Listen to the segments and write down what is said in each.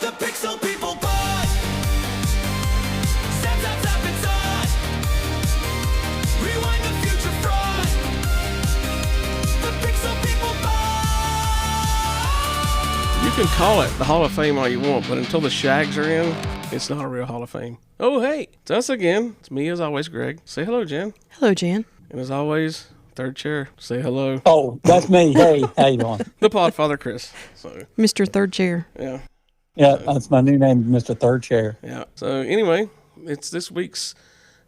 The Pixel People Pod. Zap, zap, zap, it's on. Rewind the future fraud. The Pixel People Pod. You can call it the Hall of Fame all you want, but until the Shags are in, it's not a real Hall of Fame. Oh, hey, it's us again. It's me as always, Greg. Say hello, Jen. Hello, Jan. And as always, third chair. Say hello. Oh, that's me. Hey, how you doing? The Podfather, Chris. So, Mr. Third Chair. yeah. Yeah, that's my new name, Mr. Third Chair. Yeah. So anyway, it's this week's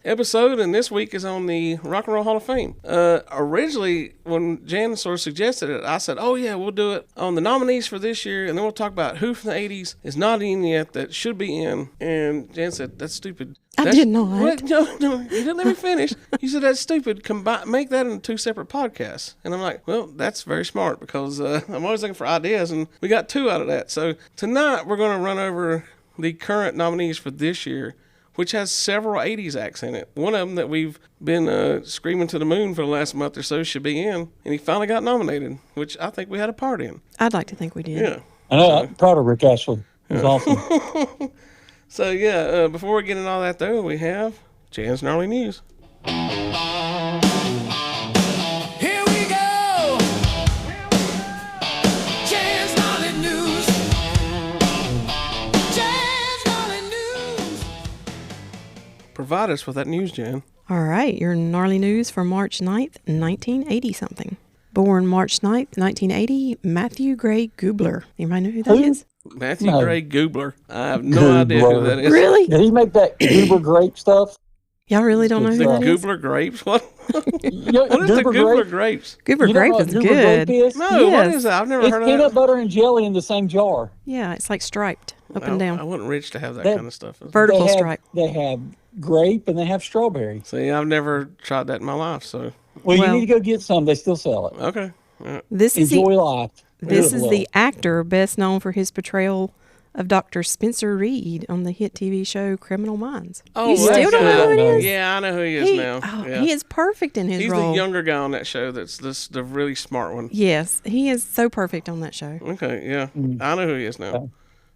episode, and this week is on the Rock and Roll Hall of Fame. Originally, when Jan sort of suggested it, I said, oh yeah, we'll do it on the nominees for this year, and then we'll talk about who from the 80s is not in yet that should be in. And Jan said, that's stupid. I did not. What? No, you didn't let me finish. You said that's stupid. Make that into two separate podcasts. And I'm like, well, that's very smart because I'm always looking for ideas, and we got two out of that. So tonight we're going to run over the current nominees for this year, which has several 80s acts in it. One of them that we've been screaming to the moon for the last month or so should be in, and he finally got nominated, which I think we had a part in. I'd like to think we did. Yeah. I know, I'm proud of Rick Ashley. It was awesome. So, yeah, before we get into all that, though, we have Jan's Gnarly News. Here we go. Jan's Gnarly News. Jan's Gnarly News. Provide us with that news, Jan. All right, your gnarly news for March 9th, 1980-something. Born March 9th, 1980, Matthew Gray Gubler. Anybody know who that is? Matthew No. Gray Gubler. I have no idea who that is. Really? Did he make that Goober grape stuff? Y'all really don't know who The that is? Gubler grapes? What? You know, What is the Gubler grapes? Goober You know grape what is Goober good. grape is? No, what Yes. is that? I've never It's heard of peanut that. butter and jelly in the same jar. Yeah, it's like striped up I and down. wasn't rich to have that That- kind of stuff. Vertical they have, stripe. They have grape and they have strawberry. See, I've never tried that in my life, so Well, Well- you need to go get some. They still sell it. okay. Yeah. This is Enjoy the life. this Live is the well. actor best known for his portrayal of Dr. Spencer Reed on the hit TV show Criminal Minds. Oh, You still that's don't know who it is? Yeah, I know who he is now. Yeah. He is perfect in his He's role. the younger guy on that show. That's the really smart one. Yes, he is so perfect on that show. Okay, yeah, I know who he is now. Okay.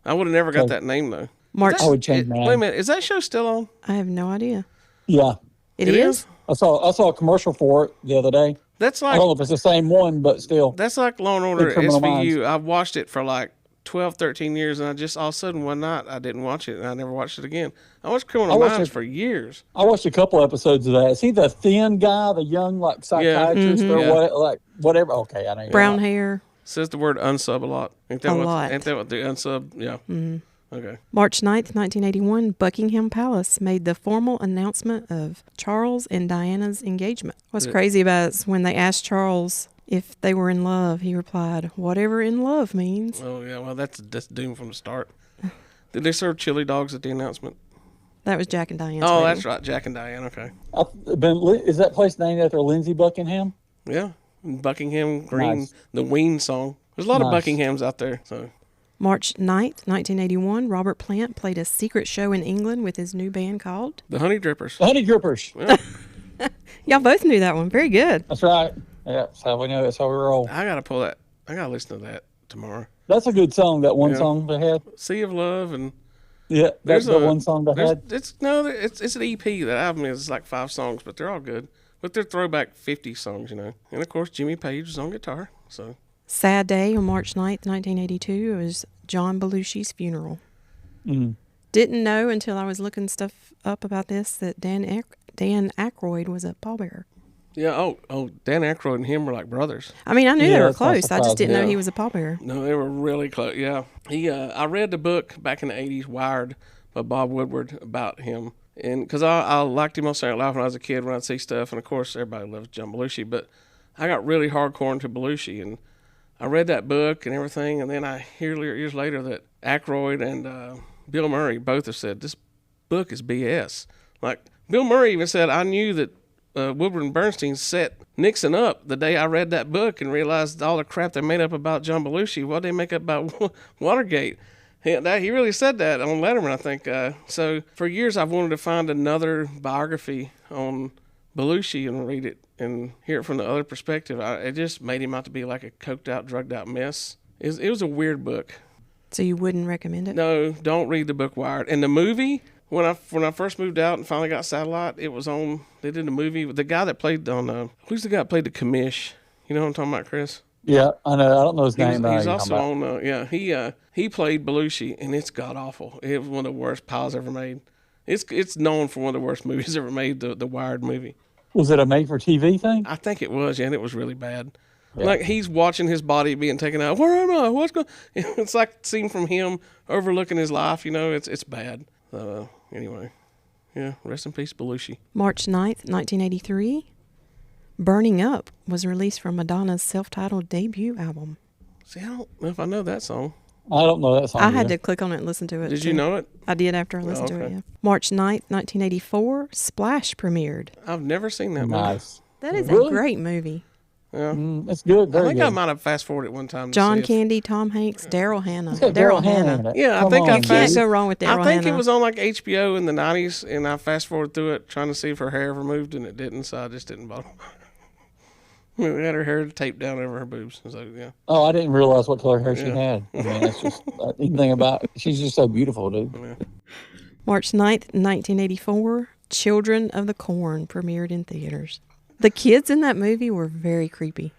I would have never got Okay. that name though. March. I would change Wait a mine. minute, is that show still on? I have no idea. Yeah. It is? I saw a commercial for it the other day. That's I like don't know if it's the same one, but still. that's like Law and Order Criminal SVU. I've watched it for like 12, 13 years, and I just all of a sudden one night I didn't watch it, and I never watched it again. I watched Criminal I watched Minds it- for years. I watched a couple episodes of that. Is he the thin guy, the young like psychiatrist or Yeah. what? Like whatever. Okay, I know. you're Brown right. hair. Says the word unsub a lot. Ain't that A what? lot. Ain't that what the unsub? Yeah. Okay. March 9th, 1981, Buckingham Palace made the formal announcement of Charles and Diana's engagement. What's crazy about it is when they asked Charles if they were in love, he replied, whatever in love means. Oh yeah. Well, that's doomed from the start. Did they serve chili dogs at the announcement? That was Jack and Diane's Oh, wedding. that's right, Jack and Diane. Okay. Is that place named after Lindsey Buckingham? Yeah. Buckingham Green, Nice. the Ween song. There's a lot of Nice. Buckinghams out there. So March 9th, 1981, Robert Plant played a secret show in England with his new band called... the Honey Drippers. The Honey Drippers. Y'all both knew that one. Very good. That's right. Yeah, that's how we know. That's how we roll. I gotta pull that. I gotta listen to that tomorrow. That's a good song. That one Yeah. song they had. Sea of Love and Yeah, there's that's the one song they had. It's an EP. That album is like 5 songs, but they're all good. But they're throwback 50 songs, you know. And of course, Jimmy Page was on guitar. So Sad day on March 9th, 1982, was John Belushi's funeral. Mm. Didn't know until I was looking stuff up about this that Dan Aykroyd was a pallbearer. yeah. Oh, Dan Aykroyd and him were like brothers. I mean, I knew Yeah, they were that's not close. I just surprising. didn't know Yeah. he was a pallbearer. No, they were really close. Yeah. I read the book back in the 80s, Wired, by Bob Woodward about him. And because I liked him on Saturday Night Live when I was a kid when I'd see stuff. And of course, everybody loves John Belushi. But I got really hardcore into Belushi. And I read that book and everything. And then I hear years later that Aykroyd and Bill Murray both have said, this book is BS. Like, Bill Murray even said, I knew that Woodward and Bernstein set Nixon up the day I read that book and realized all the crap they made up about John Belushi. What did they make up about Watergate? He really said that on Letterman, I think. So for years, I've wanted to find another biography on Belushi and read it and hear it from the other perspective. It just made him out to be like a coked out, drugged out mess. It was a weird book. So you wouldn't recommend it? No, don't read the book Wired. And the movie, when I first moved out and finally got satellite, it was on. They did a movie with the guy that played on. Who's the guy that played the commish? You know what I'm talking about, Chris? Yeah, I know. I don't know his name. He's also on. He played Belushi, and it's god awful. It was one of the worst piles ever made. It's known for one of the worst movies ever made. The Wired movie. Was it a made-for-TV thing? I think it was, yeah, and it was really bad. Yeah. Like he's watching his body being taken out. Where am I? What's going? It's like a scene from him overlooking his life. You know, it's bad. Anyway, yeah. Rest in peace, Belushi. March 9th, 1983, Burning Up was released from Madonna's self-titled debut album. See, I don't know if I know that song. I don't know that song. I had to click on it and listen to it. Did too. you know it? I did after I listened to it, okay. yeah. March 9th, 1984, Splash premiered. I've never seen that movie. Nice. That is Really? a great movie. Yeah. It's good. I Very think good. I might have fast forwarded one time. To John see if- Candy, Tom Hanks, Daryl Hannah. It's got Daryl Hannah in Hannah. it. Yeah, I Come think I on, You can't fast- go wrong with Daryl I think Hannah. it was on like HBO in the 90s, and I fast forwarded through it trying to see if her hair ever moved, and it didn't, so I just didn't bother. We had her hair taped down over her boobs. So, yeah. Oh, I didn't realize what color hair she Yeah. had. I mean, that's just anything about. She's just so beautiful, dude. March 9th, 1984, Children of the Corn premiered in theaters. The kids in that movie were very creepy.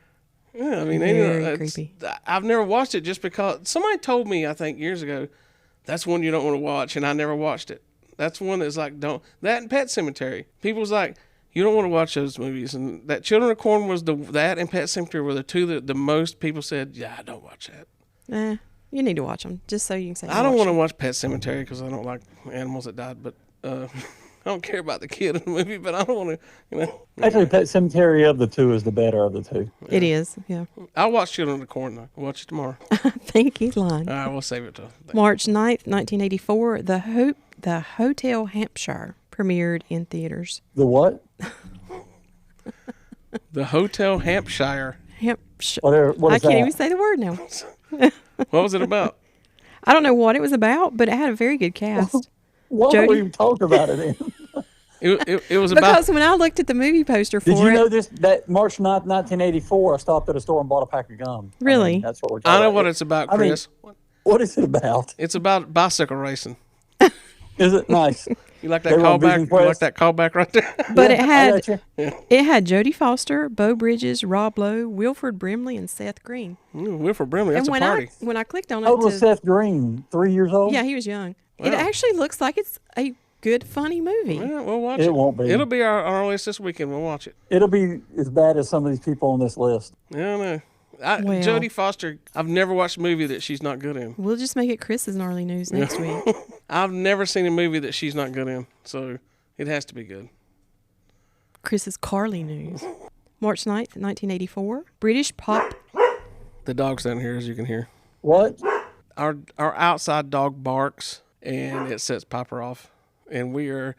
Yeah, I mean, Very it's- creepy. I've never watched it just because somebody told me, I think years ago, that's one you don't want to watch, and I never watched it. That's one that's like, don't. That and Pet Cemetery. People's like, you don't want to watch those movies. And that Children of Corn was that and Pet Cemetery were the two that the most people said, yeah, I don't watch that. You need to watch them just so you can say I don't watch want to them. watch Pet Cemetery because I don't like animals that died, but I don't care about the kid in the movie, but I don't want to, Actually, Pet Cemetery of the two is the better of the two. It is, yeah. I'll watch Children of the Corn, though. I'll watch it tomorrow. I think he's lying. All right, we'll save it till. March 9th, 1984, The Hotel Hampshire premiered in theaters. The what? The Hotel Hampshire. Hampshire. Whatever. What I is can't that? even say the word now. What was it about? I don't know what it was about, but it had a very good cast. Why Jody? are we even talking about it then? It was about. Because when I looked at the movie poster for Did you it, know this? That March 9th, 1984, I stopped at a store and bought a pack of gum. Really? I mean, that's what we're talking I know about. what it's about, I mean, Chris. What is it about? It's about bicycle racing. Is it nice? You like that They want callback? Vision You like Quest? that callback right there? but Yeah, I got you. it had Jodie Foster, Bo Bridges, Rob Lowe, Wilford Brimley, and Seth Green. Wilford Brimley, that's and a when party. when I clicked on it, How old was to- Seth Green? 3 years old? yeah, he was young. It Wow. actually looks like it's a good, funny movie. Yeah, we'll watch it. It won't be. It'll be our list this weekend. We'll watch it. It'll be as bad as some of these people on this list. Yeah, I know. Well. Jodie Foster, I've never watched a movie that she's not good in. We'll just make it Chris's gnarly news next week. I've never seen a movie that she's not good in, so it has to be good. Chris's Carly news. March 9th, 1984, British pop. The dog's down here, as you can hear. What? Our outside dog barks, and it sets Piper off. And we are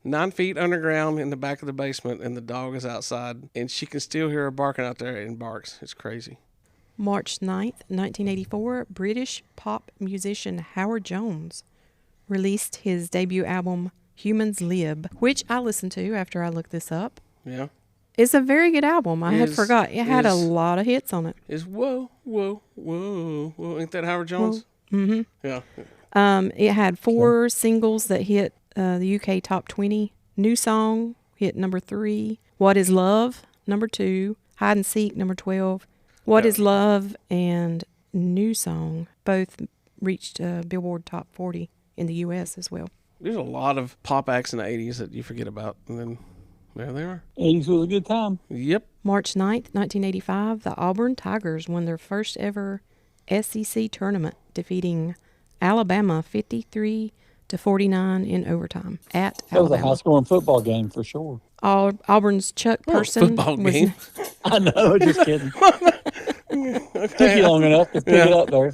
9 feet underground in the back of the basement, and the dog is outside, and she can still hear her barking out there and barks. It's crazy. March 9th, 1984, British pop musician Howard Jones released his debut album, Humans Lib, which I listened to after I looked this up. Yeah. It's a very good album. I had Is- forgot. It had a is- lot of hits on it. Is whoa, whoa, whoa, whoa. Ain't that Howard Jones? Mm-hmm. Yeah. It had 4 singles that hit the UK top 20. New Song hit number 3. What Is Love, number 2. Hide and Seek, number 12. What Is Love and New Song both reached Billboard top 40 in the US as well. There's a lot of pop acts in the 80s that you forget about, and then there they are. 80s was a good time. Yep. March 9th, 1985, the Auburn Tigers won their first ever SEC tournament, defeating Alabama 53-49 in overtime at That was a Alabama. high scoring football game for sure. Auburn's Chuck Oh, Person football was game. I know, just kidding. Took you long enough to pick it up there.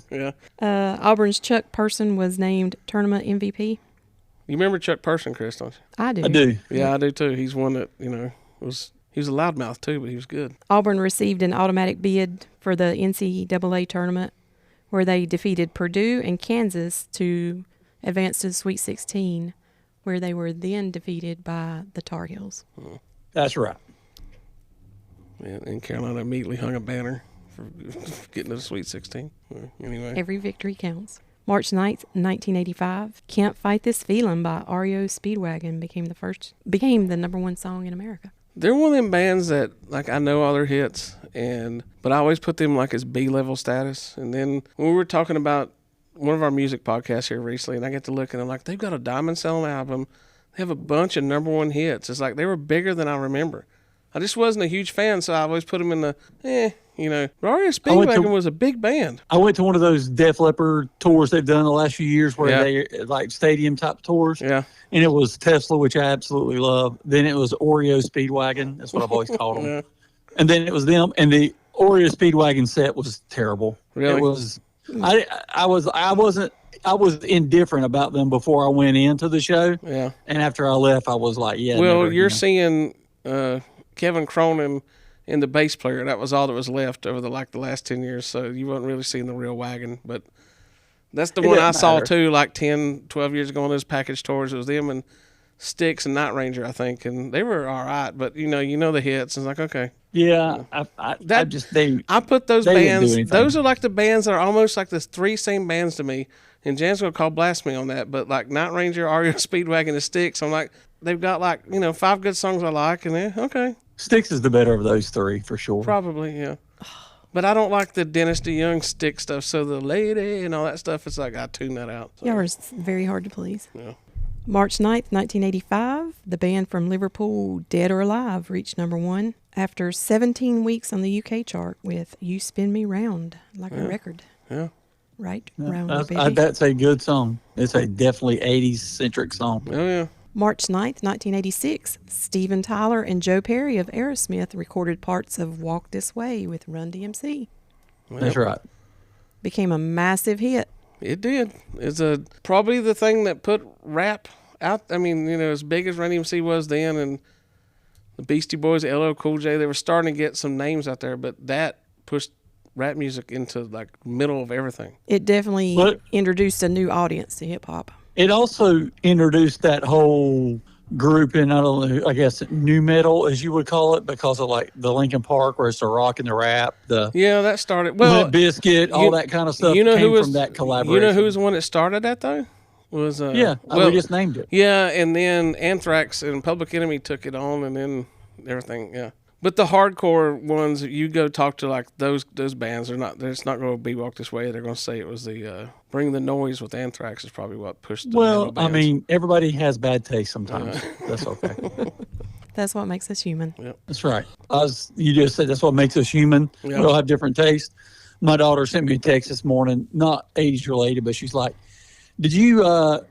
Yeah. Auburn's Chuck Person was named tournament MVP. You remember Chuck Person, Chris, don't you? I do. I do. Yeah, I do too. He's one that, he was a loudmouth too, but he was good. Auburn received an automatic bid for the NCAA tournament, where they defeated Purdue and Kansas to advance to the Sweet 16, where they were then defeated by the Tar Heels. That's right. And Carolina immediately hung a banner for getting to the Sweet 16. Anyway. Every victory counts. March 9th, 1985, Can't Fight This Feeling by REO Speedwagon became the number one song in America. They're one of them bands that, like, I know all their hits, but I always put them, like, as B-level status. And then when we were talking about one of our music podcasts here recently, and I get to look, and I'm like, they've got a diamond-selling album. They have a bunch of number one hits. It's like they were bigger than I remember. I just wasn't a huge fan, so I always put them in the, REO Speedwagon was a big band. I went to one of those Def Leppard tours they've done the last few years where they like stadium type tours. Yeah. And it was Tesla, which I absolutely love. Then it was Oreo Speedwagon. That's what I've always called them. Yeah. And then it was them. And the Oreo Speedwagon set was terrible. Really? It was. I was indifferent about them before I went into the show. Yeah. And after I left, I was like, yeah. Well, never, you're seeing Kevin Cronin and the bass player. That was all that was left over the last 10 years. So you weren't really seeing the real wagon. But that's the one I saw too, like 10, 12 years ago on those package tours. It was them and Styx and Night Ranger, I think, and they were all right. But you know the hits. It's like, okay. Yeah, I put those they didn't do bands. anything. Those are like the bands that are almost like the three same bands to me. And Jan's gonna call blasphemy on that, but like Night Ranger, REO Speedwagon, and Styx, I'm like, they've got 5 good songs I like, and okay. Styx is the better of those three for sure. Probably, yeah. But I don't like the Dennis DeYoung Styx stuff. So the lady and all that stuff, it's like I tune that out. So. Y'all are very hard to please. Yeah. March 9th, 1985, the band from Liverpool, Dead or Alive, reached number one after 17 weeks on the UK chart with You Spin Me Round, like a record. Yeah. Right? Round the baby. That's a good song. It's a definitely 80s-centric song. Oh, yeah. March 9th, 1986, Steven Tyler and Joe Perry of Aerosmith recorded parts of Walk This Way with Run DMC. That's right. Became a massive hit. It did. It's probably the thing that put rap out. I mean, as big as Run DMC was then, and the Beastie Boys, LL Cool J, they were starting to get some names out there, but that pushed rap music into like middle of everything. It definitely introduced a new audience to hip hop. It also introduced that whole group in, I don't know, I guess new metal, as you would call it, because of like the Linkin Park, where it's the rock and the rap, that started Limp Bizkit, all that kind of stuff. Came from that collaboration. You know who was the one that started that though? We just named it. Yeah, and then Anthrax and Public Enemy took it on, and then everything. Yeah. But the hardcore ones, you go talk to like those bands, they're just not going to be Walk This Way. They're going to say it was the Bring the Noise with Anthrax is probably what pushed the metal bands. I mean, everybody has bad taste sometimes. That's okay. That's what makes us human. Yep. That's right. You just said that's what makes us human. Yep. We all have different tastes. My daughter sent me a text this morning, not 80s related, but she's like, did you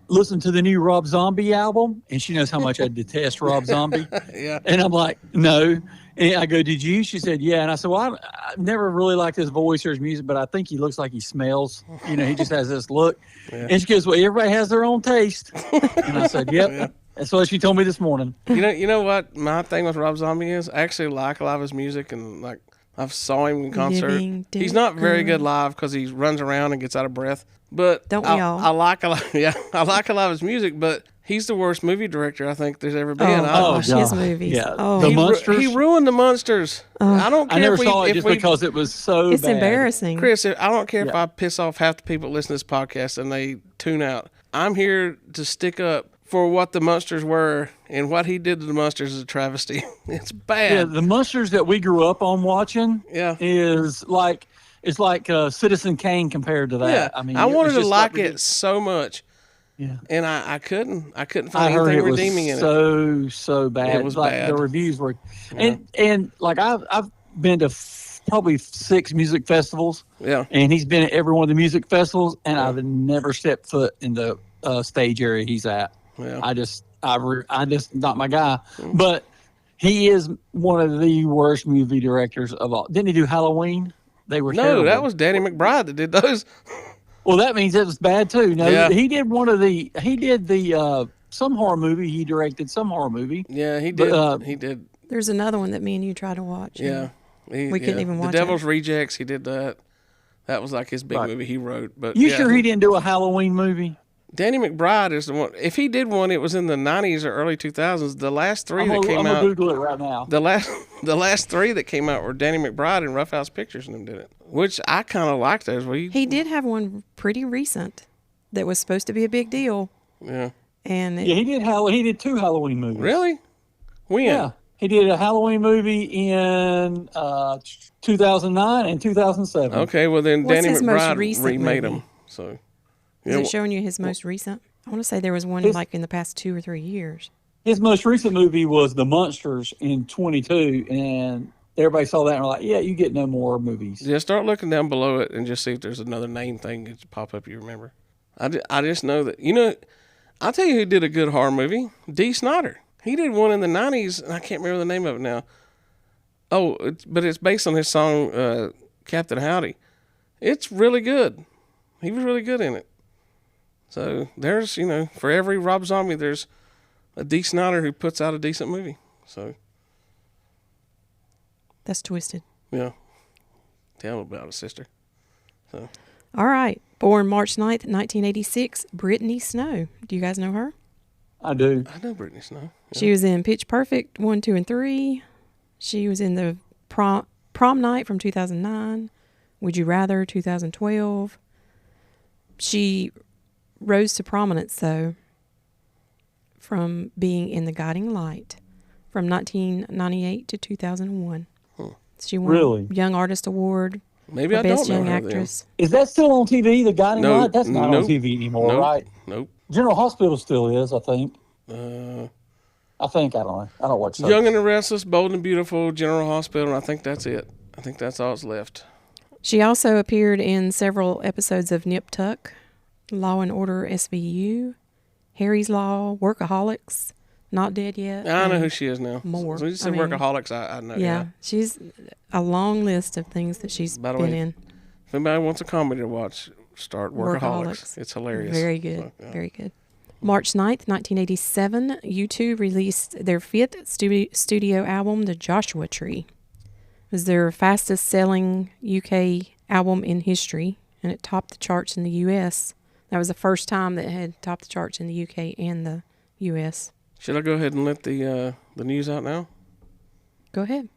listen to the new Rob Zombie album? And she knows how much I detest Rob Zombie. Yeah. And I'm like, no. And I go, did you? She said, yeah. And I said, well, I've never really liked his voice or his music, but I think he looks like he smells. He just has this look. Yeah. And she goes, well, everybody has their own taste. And I said, yep. Yeah. That's what she told me this morning. You know what my thing with Rob Zombie is? I actually like a lot of his music, and like I've saw him in concert. He's not very good live because he runs around and gets out of breath. But don't we all? I like a lot. Yeah, I like a lot of his music, but he's the worst movie director I think there's ever been. His movies. Yeah. Oh. The Monsters. He ruined the Monsters. I don't care. I never saw it just because it was so It's bad. embarrassing. Chris, I don't care if I piss off half the people that listen to this podcast and they tune out. I'm here to stick up for what the Monsters were, and what he did to the Monsters is a travesty. It's bad. Yeah, the Monsters that we grew up on watching is like Citizen Kane compared to that. Yeah. I mean, I wanted to like it so much. Yeah. And I couldn't find anything redeeming in it. So bad. It was like, bad. The reviews were, and like I've been to probably 6 music festivals. Yeah. And he's been at every one of the music festivals, and I've never stepped foot in the stage area he's at. Yeah. I just not my guy. But he is one of the worst movie directors of all. Didn't he do Halloween? They were terrible. That was Danny McBride that did those. Well, that means it was bad too. No, he did some horror movie. He directed some horror movie. Yeah, he did. He did. There's another one that me and you tried to watch. Yeah. We couldn't even watch The Devil's it. Rejects, he did that. That was like his big movie he wrote. But you sure he didn't do a Halloween movie? Danny McBride is the one. If he did one, it was in the 90s or early 2000s. The last 3 that came out. I'm gonna Google it right now. The last 3 that came out were Danny McBride and Rough House Pictures, and them did it, which I kind of liked those. He did have one pretty recent. that was supposed to be a big deal. Yeah. And Yeah, he did 2 Halloween movies. Really? When? Yeah. He did a Halloween movie in 2009 and 2007. Okay, well then What's Danny his most McBride recent remade movie? them. So is it showing you his most recent? I want to say there was one His- like in the past 2 or 3 years. His most recent movie was The Munsters in 22, and everybody saw that and were like, yeah, you get no more movies. yeah, start looking down below it and just see if there's another name thing that pop up you remember. I just know that I'll tell you who did a good horror movie. Dee Snider. He did one in the 90s, and I can't remember the name of it now. Oh, but it's based on his song Captain Howdy. It's really good. He was really good in it. So there's, for every Rob Zombie, there's a Dee Snider who puts out a decent movie. So, That's twisted. yeah. Tell him about it, sister. So, All right. Born March 9th, 1986, Brittany Snow. Do you guys know her? I do. I know Brittany Snow. Yeah. She was in Pitch Perfect 1, 2, and 3. She was in the Prom Night from 2009. Would You Rather 2012. She rose to prominence, though, from being in The Guiding Light from 1998 to 2001. She won Really? Young Artist Award Maybe for I Best don't know Young her Actress. Is that still on TV, The Guiding No, Light? That's not nope, on TV anymore, nope, right? Nope. General Hospital still is, I think. Uh, I don't know. I don't watch those. Young and the Restless, Bold and Beautiful, General Hospital, and I think that's it. I think that's all that's left. She also appeared in several episodes of Nip Tuck, Law and Order SVU, Harry's Law, Workaholics, Not Dead Yet. I know and who she is now. more. So you said I mean, Workaholics, I know. Yeah, she's a long list of things that she's By the been way, in. If anybody wants a comedy to watch, start Workaholics. It's hilarious. Very good. So, yeah. Very good. March 9th, 1987, U2 released their 5th studio album, The Joshua Tree. It was their fastest selling UK album in history, and it topped the charts in the US. That was the first time that it had topped the charts in the UK and the US. Should I go ahead and let the news out now? Go ahead.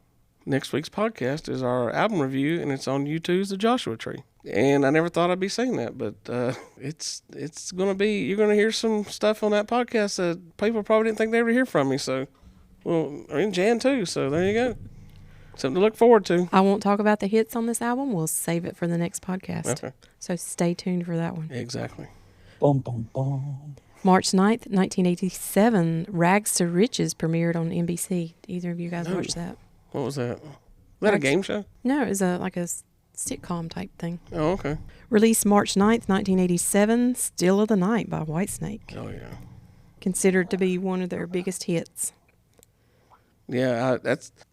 Next week's podcast is our album review, and it's on U2's The Joshua Tree. And I never thought I'd be saying that, but it's going to be, you're going to hear some stuff on that podcast that people probably didn't think they'd ever hear from me. So, well, or in Jan too. So there you go. Something to look forward to. I won't talk about the hits on this album. We'll save it for the next podcast. Okay. So stay tuned for that one. Exactly. Boom, boom, boom. March 9th, 1987, Rags to Riches premiered on NBC. Did either of you guys No. watch that? What was that? Was that a Rags- game show? No, it was like a sitcom type thing. Oh, okay. Released March 9th, 1987, Still of the Night by Whitesnake. Oh, yeah. Considered to be one of their biggest hits. Yeah,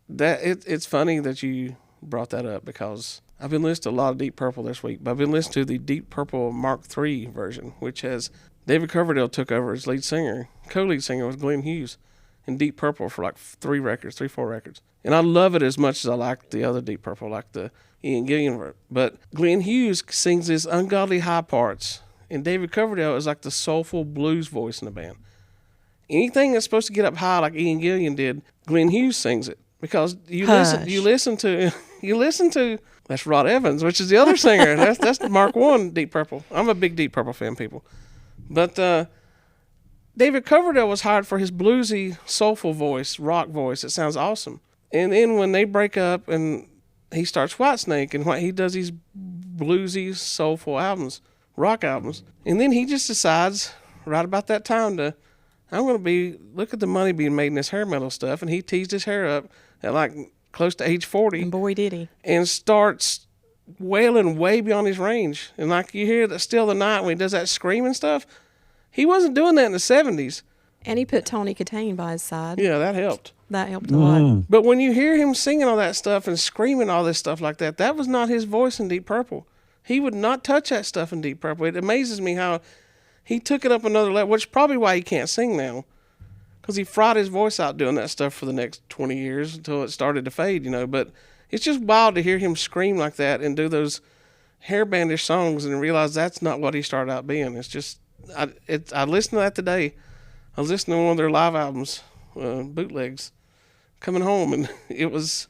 it's funny that you brought that up because I've been listening to a lot of Deep Purple this week, but I've been listening to the Deep Purple Mark III version, which has David Coverdale took over as lead singer. Co-lead singer was Glenn Hughes in Deep Purple for like 4 records. And I love it as much as I like the other Deep Purple, like the Ian Gillan version. But Glenn Hughes sings these ungodly high parts, and David Coverdale is like the soulful blues voice in the band. Anything that's supposed to get up high like Ian Gillan did, Glenn Hughes sings it. Because you listen to that's Rod Evans, which is the other singer. That's the Mark I Deep Purple. I'm a big Deep Purple fan, people. But David Coverdale was hired for his bluesy, soulful voice, rock voice. It sounds awesome. And then when they break up and he starts Whitesnake, and he does these bluesy, soulful albums, rock albums. And then he just decides right about that time look at the money being made in this hair metal stuff. And he teased his hair up at like close to age 40. And boy, did he. And starts wailing way beyond his range. And like you hear that Still the Night when he does that screaming stuff, he wasn't doing that in the 70s. And he put Tony Katane by his side. Yeah, that helped. That helped a lot. But when you hear him singing all that stuff and screaming all this stuff like that, that was not his voice in Deep Purple. He would not touch that stuff in Deep Purple. It amazes me how he took it up another level, which is probably why he can't sing now. Because he fried his voice out doing that stuff for the next 20 years until it started to fade, But it's just wild to hear him scream like that and do those hairbandish songs and realize that's not what he started out being. It's just, I listened to that today. I was listening to one of their live albums, bootlegs, coming home, and it was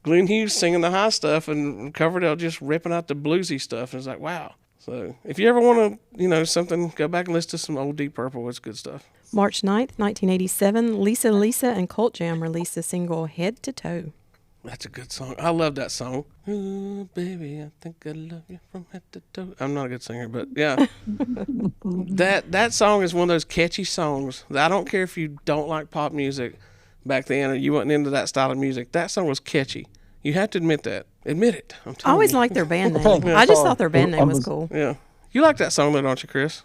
Glenn Hughes singing the high stuff and Coverdale just ripping out the bluesy stuff. And it's like, wow. So if you ever want to, something, go back and listen to some old Deep Purple. It's good stuff. March 9th, 1987, Lisa and Cult Jam released the single Head to Toe. That's a good song. I love that song. Ooh, baby, I think I love you from head to toe. I'm not a good singer, but yeah. that song is one of those catchy songs that I don't care if you don't like pop music back then or you wasn't into that style of music. That song was catchy. You have to admit that. Admit it. I'm I telling always you. liked their band name. Yeah, I just sorry. thought their band name was cool. Yeah. You like that song though, don't you, Chris?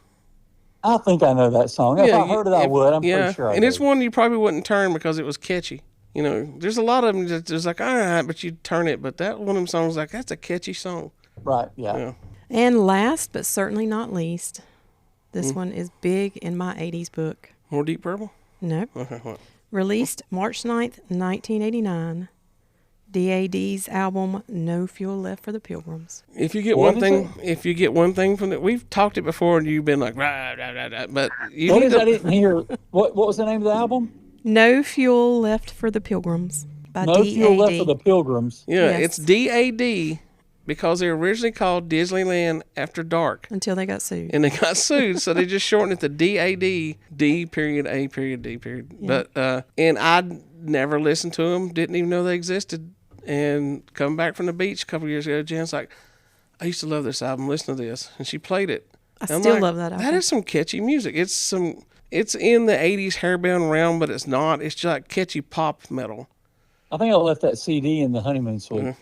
I think I know that song. If I heard it, I would. I'm pretty sure I And it's would. one you probably wouldn't turn because it was catchy. There's a lot of them that just like, all right, but you turn it. But that one of them songs, like, that's a catchy song. Right, yeah. Yeah. And last, but certainly not least, this one is big in my 80s book. More Deep Purple? Nope. Okay, what? Released March 9th, 1989, DAD's album No Fuel Left for the Pilgrims. If you get What one is thing, if you get one thing from it, we've talked it before, and you've been like, rah, rah, rah, rah, but you What need is, to, I didn't hear. What was the name of the album? No Fuel Left for the Pilgrims by No DAD. Fuel Left for the Pilgrims. yeah, Yes. it's DAD because they were originally called Disneyland After Dark, Until they got sued. and they got sued, so they just shortened it to DAD, D period A period D period. Yeah. But and I never listened to them, didn't even know they existed, and coming back from the beach a couple years ago, Jen's like, I used to love this album. Listen to this, and she played it. I I'm still like, love that album. That is some catchy music. It's in the 80s hairband realm, but it's not. It's just like catchy pop metal. I think I left that CD in the honeymoon suite.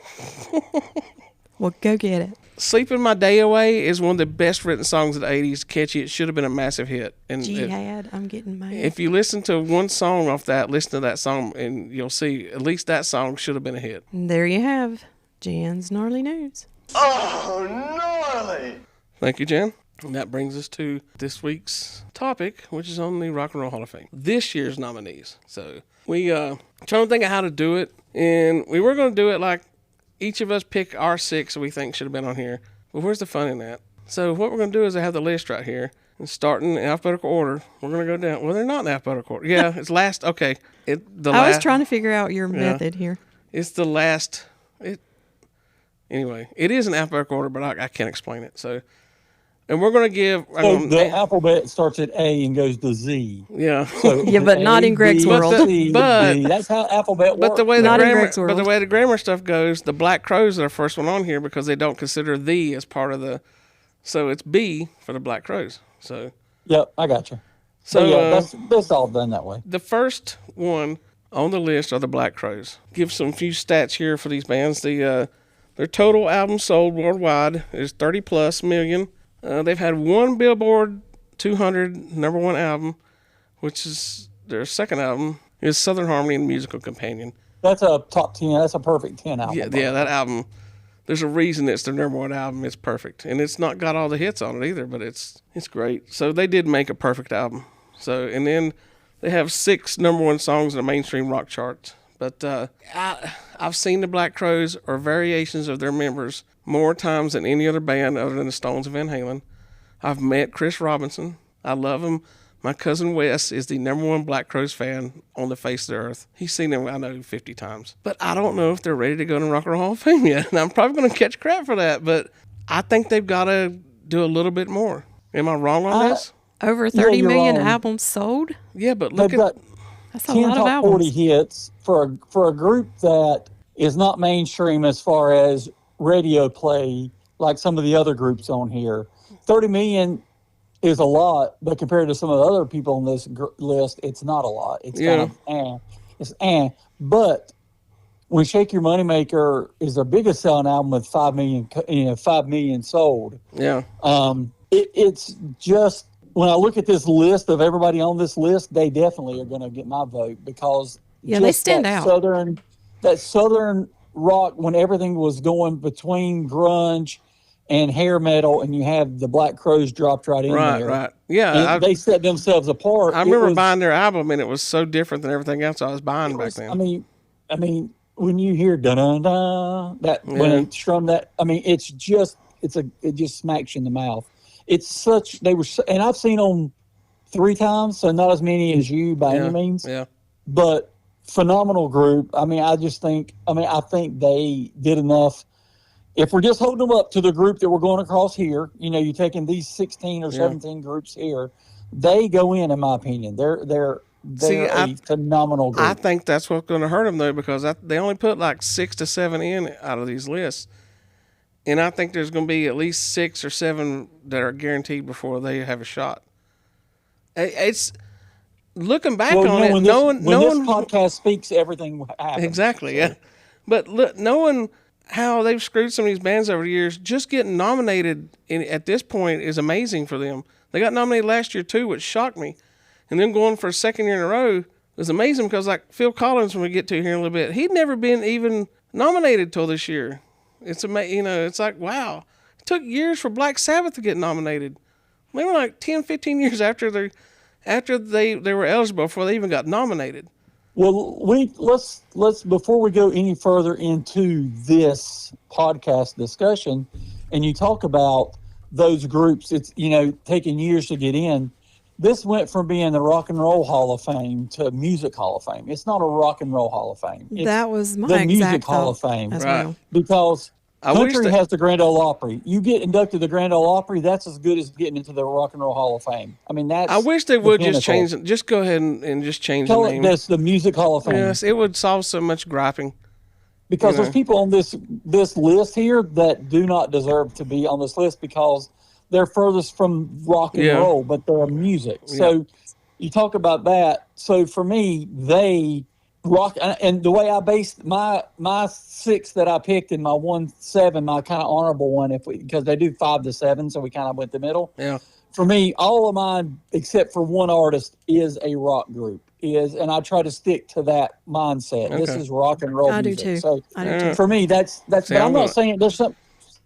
Well, go get it. Sleeping My Day Away is one of the best written songs of the 80s. Catchy. It should have been a massive hit. And Jihad, I'm getting mad. if you listen to one song off that, listen to that song, and you'll see at least that song should have been a hit. And there you have Jan's Gnarly News. Thank you, Jen. And that brings us to this week's topic, which is on the Rock and Roll Hall of Fame. This year's nominees. So we trying to think of how to do it, and we were going to do it like each of us pick our 6 that we think should have been on here. But where's the fun in that? So what we're going to do is I have the list right here, and starting in alphabetical order, we're going to go down. Well, they're not in alphabetical order. Yeah, it's last. Okay, I was trying to figure out your method here. It's the last. Anyway, it is in alphabetical order, but I can't explain it. So. And we're going to give... So the alphabet starts at A and goes to Z. Yeah. So Yeah, but not in Greg's world. But- D. That's how alphabet works. But the way the Not in grammar, Greg's world. but the way the grammar stuff goes, the Black Crows are the first one on here because they don't consider the as part of the... So it's B for the Black Crows. So Yep, I got you. So, yeah, that's all done that way. the first one on the list are the Black Crows. Give some few stats here for these bands. Their total albums sold worldwide is 30 plus million. They've had one Billboard 200 #1 album, which is their second album, is Southern Harmony and Musical Companion. That's a top 10. That's a perfect 10 album. Yeah, that album. There's a reason it's their #1 album. It's perfect, and it's not got all the hits on it either, but it's great. So they did make a perfect album. So and then they have 6 #1 songs in the mainstream rock charts. But I've seen the Black Crows or variations of their members more times than any other band other than the Stones and Van Halen. I've met Chris Robinson. I love him. My cousin Wes is the #1 Black Crows fan on the face of the earth. He's seen them, I know, 50 times. But I don't know if they're ready to go to Rock and Roll Hall of Fame yet. And I'm probably going to catch crap for that. But I think they've got to do a little bit more. Am I wrong on this? Over 30 million wrong. albums sold? Yeah, but look They've at... got That's a 10 lot of top 40 albums. hits for a group that is not mainstream as far as radio play like some of the other groups on here. 30 million is a lot, but compared to some of the other people on this list, it's not a lot. It's kind of But when Shake Your Moneymaker is their biggest selling album with 5 million sold. Yeah. It's just, when I look at this list of everybody on this list, they definitely are going to get my vote because Yeah, they just stand that out. Southern rock when everything was going between grunge and hair metal, and you have the Black Crows dropped right in there. Right. Yeah. And they set themselves apart. I remember buying their album, and it was so different than everything else I was buying back then. I mean, when you hear da da da that when they strum that, it just smacks you in the mouth. It's such and I've seen them 3 times, so not as many as you by any means. Yeah. But phenomenal group. I think they did enough if we're just holding them up to the group that we're going across here, you're taking these 16 or 17 groups here, they go in my opinion. They're a phenomenal group. I think that's what's going to hurt them, though, because they only put like 6 to 7 in out of these lists. And I think there's going to be at least 6 or 7 that are guaranteed before they have a shot. It's looking back on it, when this podcast speaks, everything happens. Exactly, yeah. But look, knowing how they've screwed some of these bands over the years, just getting nominated at this point is amazing for them. They got nominated last year too, which shocked me. And then going for a second year in a row was amazing because, like Phil Collins, when we get to here in a little bit, he'd never been even nominated till this year. It's amazing, it's like, wow. It took years for Black Sabbath to get nominated. They were like 10, 15 years after they were eligible before they even got nominated. Well, let's before we go any further into this podcast discussion, and you talk about those groups, it's taking years to get in. This went from being the Rock and Roll Hall of Fame to Music Hall of Fame. It's not a Rock and Roll Hall of Fame. That was my the exact Music Hall of thought Fame, as right? well. Because country has the Grand Ole Opry. You get inducted to the Grand Ole Opry, that's as good as getting into the Rock and Roll Hall of Fame. I mean, that's. I wish they would just change it. Just go ahead and just change the name. That's the Music Hall of Fame. Yes, it would solve so much griping. Because there's people on this list here that do not deserve to be on this list because they're furthest from rock and roll, but they're music. So you talk about that. So for me, they rock, and the way I based my 6 that I picked in my 1-7, my kind of honorable one, because they do 5 to 7, so we kind of went the middle. Yeah. For me, all of mine except for one artist is a rock group. And I try to stick to that mindset. Okay. This is rock and roll music. I do too. So I do too. For me, that's. But I'm not saying there's some.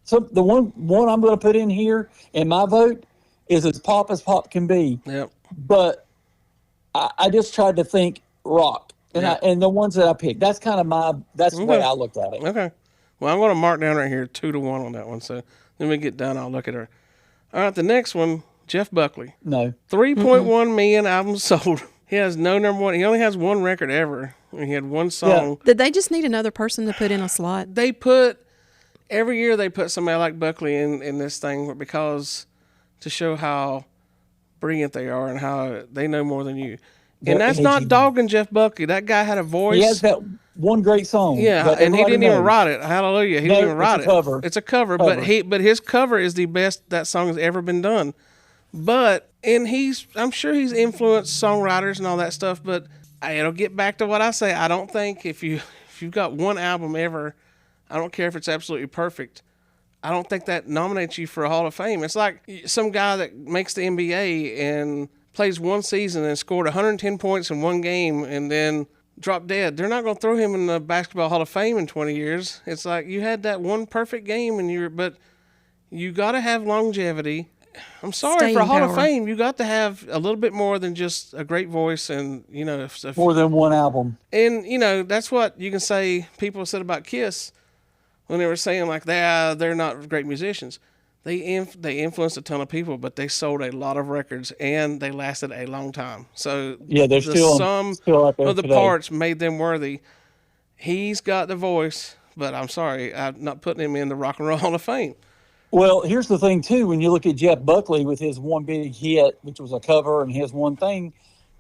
So the one I'm going to put in here in my vote is as pop can be. Yep. But I just tried to think rock, and the ones that I picked, that's kind of that's the way I looked at it. Okay. Well, I'm going to mark down right here 2-1 on that one. So when we get done, I'll look at her. All right, the next one, Jeff Buckley. No. 3.1 million albums sold. He has no number one. He only has one record ever. He had one song. Yeah. Did they just need another person to put in a slot? Every year they put somebody like Buckley in this thing because to show how brilliant they are and how they know more than you. And that's not dogging Jeff Buckley. That guy had a voice. He has that one great song. Yeah, and he didn't even write it. Hallelujah. He didn't even write it. Cover. It's a cover, but his cover is the best that song has ever been done. I'm sure he's influenced songwriters and all that stuff, but it'll get back to what I say. I don't think if you've got one album ever, I don't care if it's absolutely perfect, I don't think that nominates you for a Hall of Fame. It's like some guy that makes the NBA and plays one season and scored 110 points in one game and then dropped dead. They're not going to throw him in the Basketball Hall of Fame in 20 years. It's like you had that one perfect game but you got to have longevity. I'm sorry, Staying for a Hall power. of Fame, you got to have a little bit more than just a great voice and, more than one album. And, that's what you can say people said about Kiss when they were saying, like, they're not great musicians. They influenced a ton of people, but they sold a lot of records, and they lasted a long time. So yeah, they're still out there of the today. parts made them worthy. He's got the voice, but I'm sorry, I'm not putting him in the Rock and Roll Hall of Fame. Well, here's the thing, too. When you look at Jeff Buckley with his one big hit, which was a cover, and his one thing,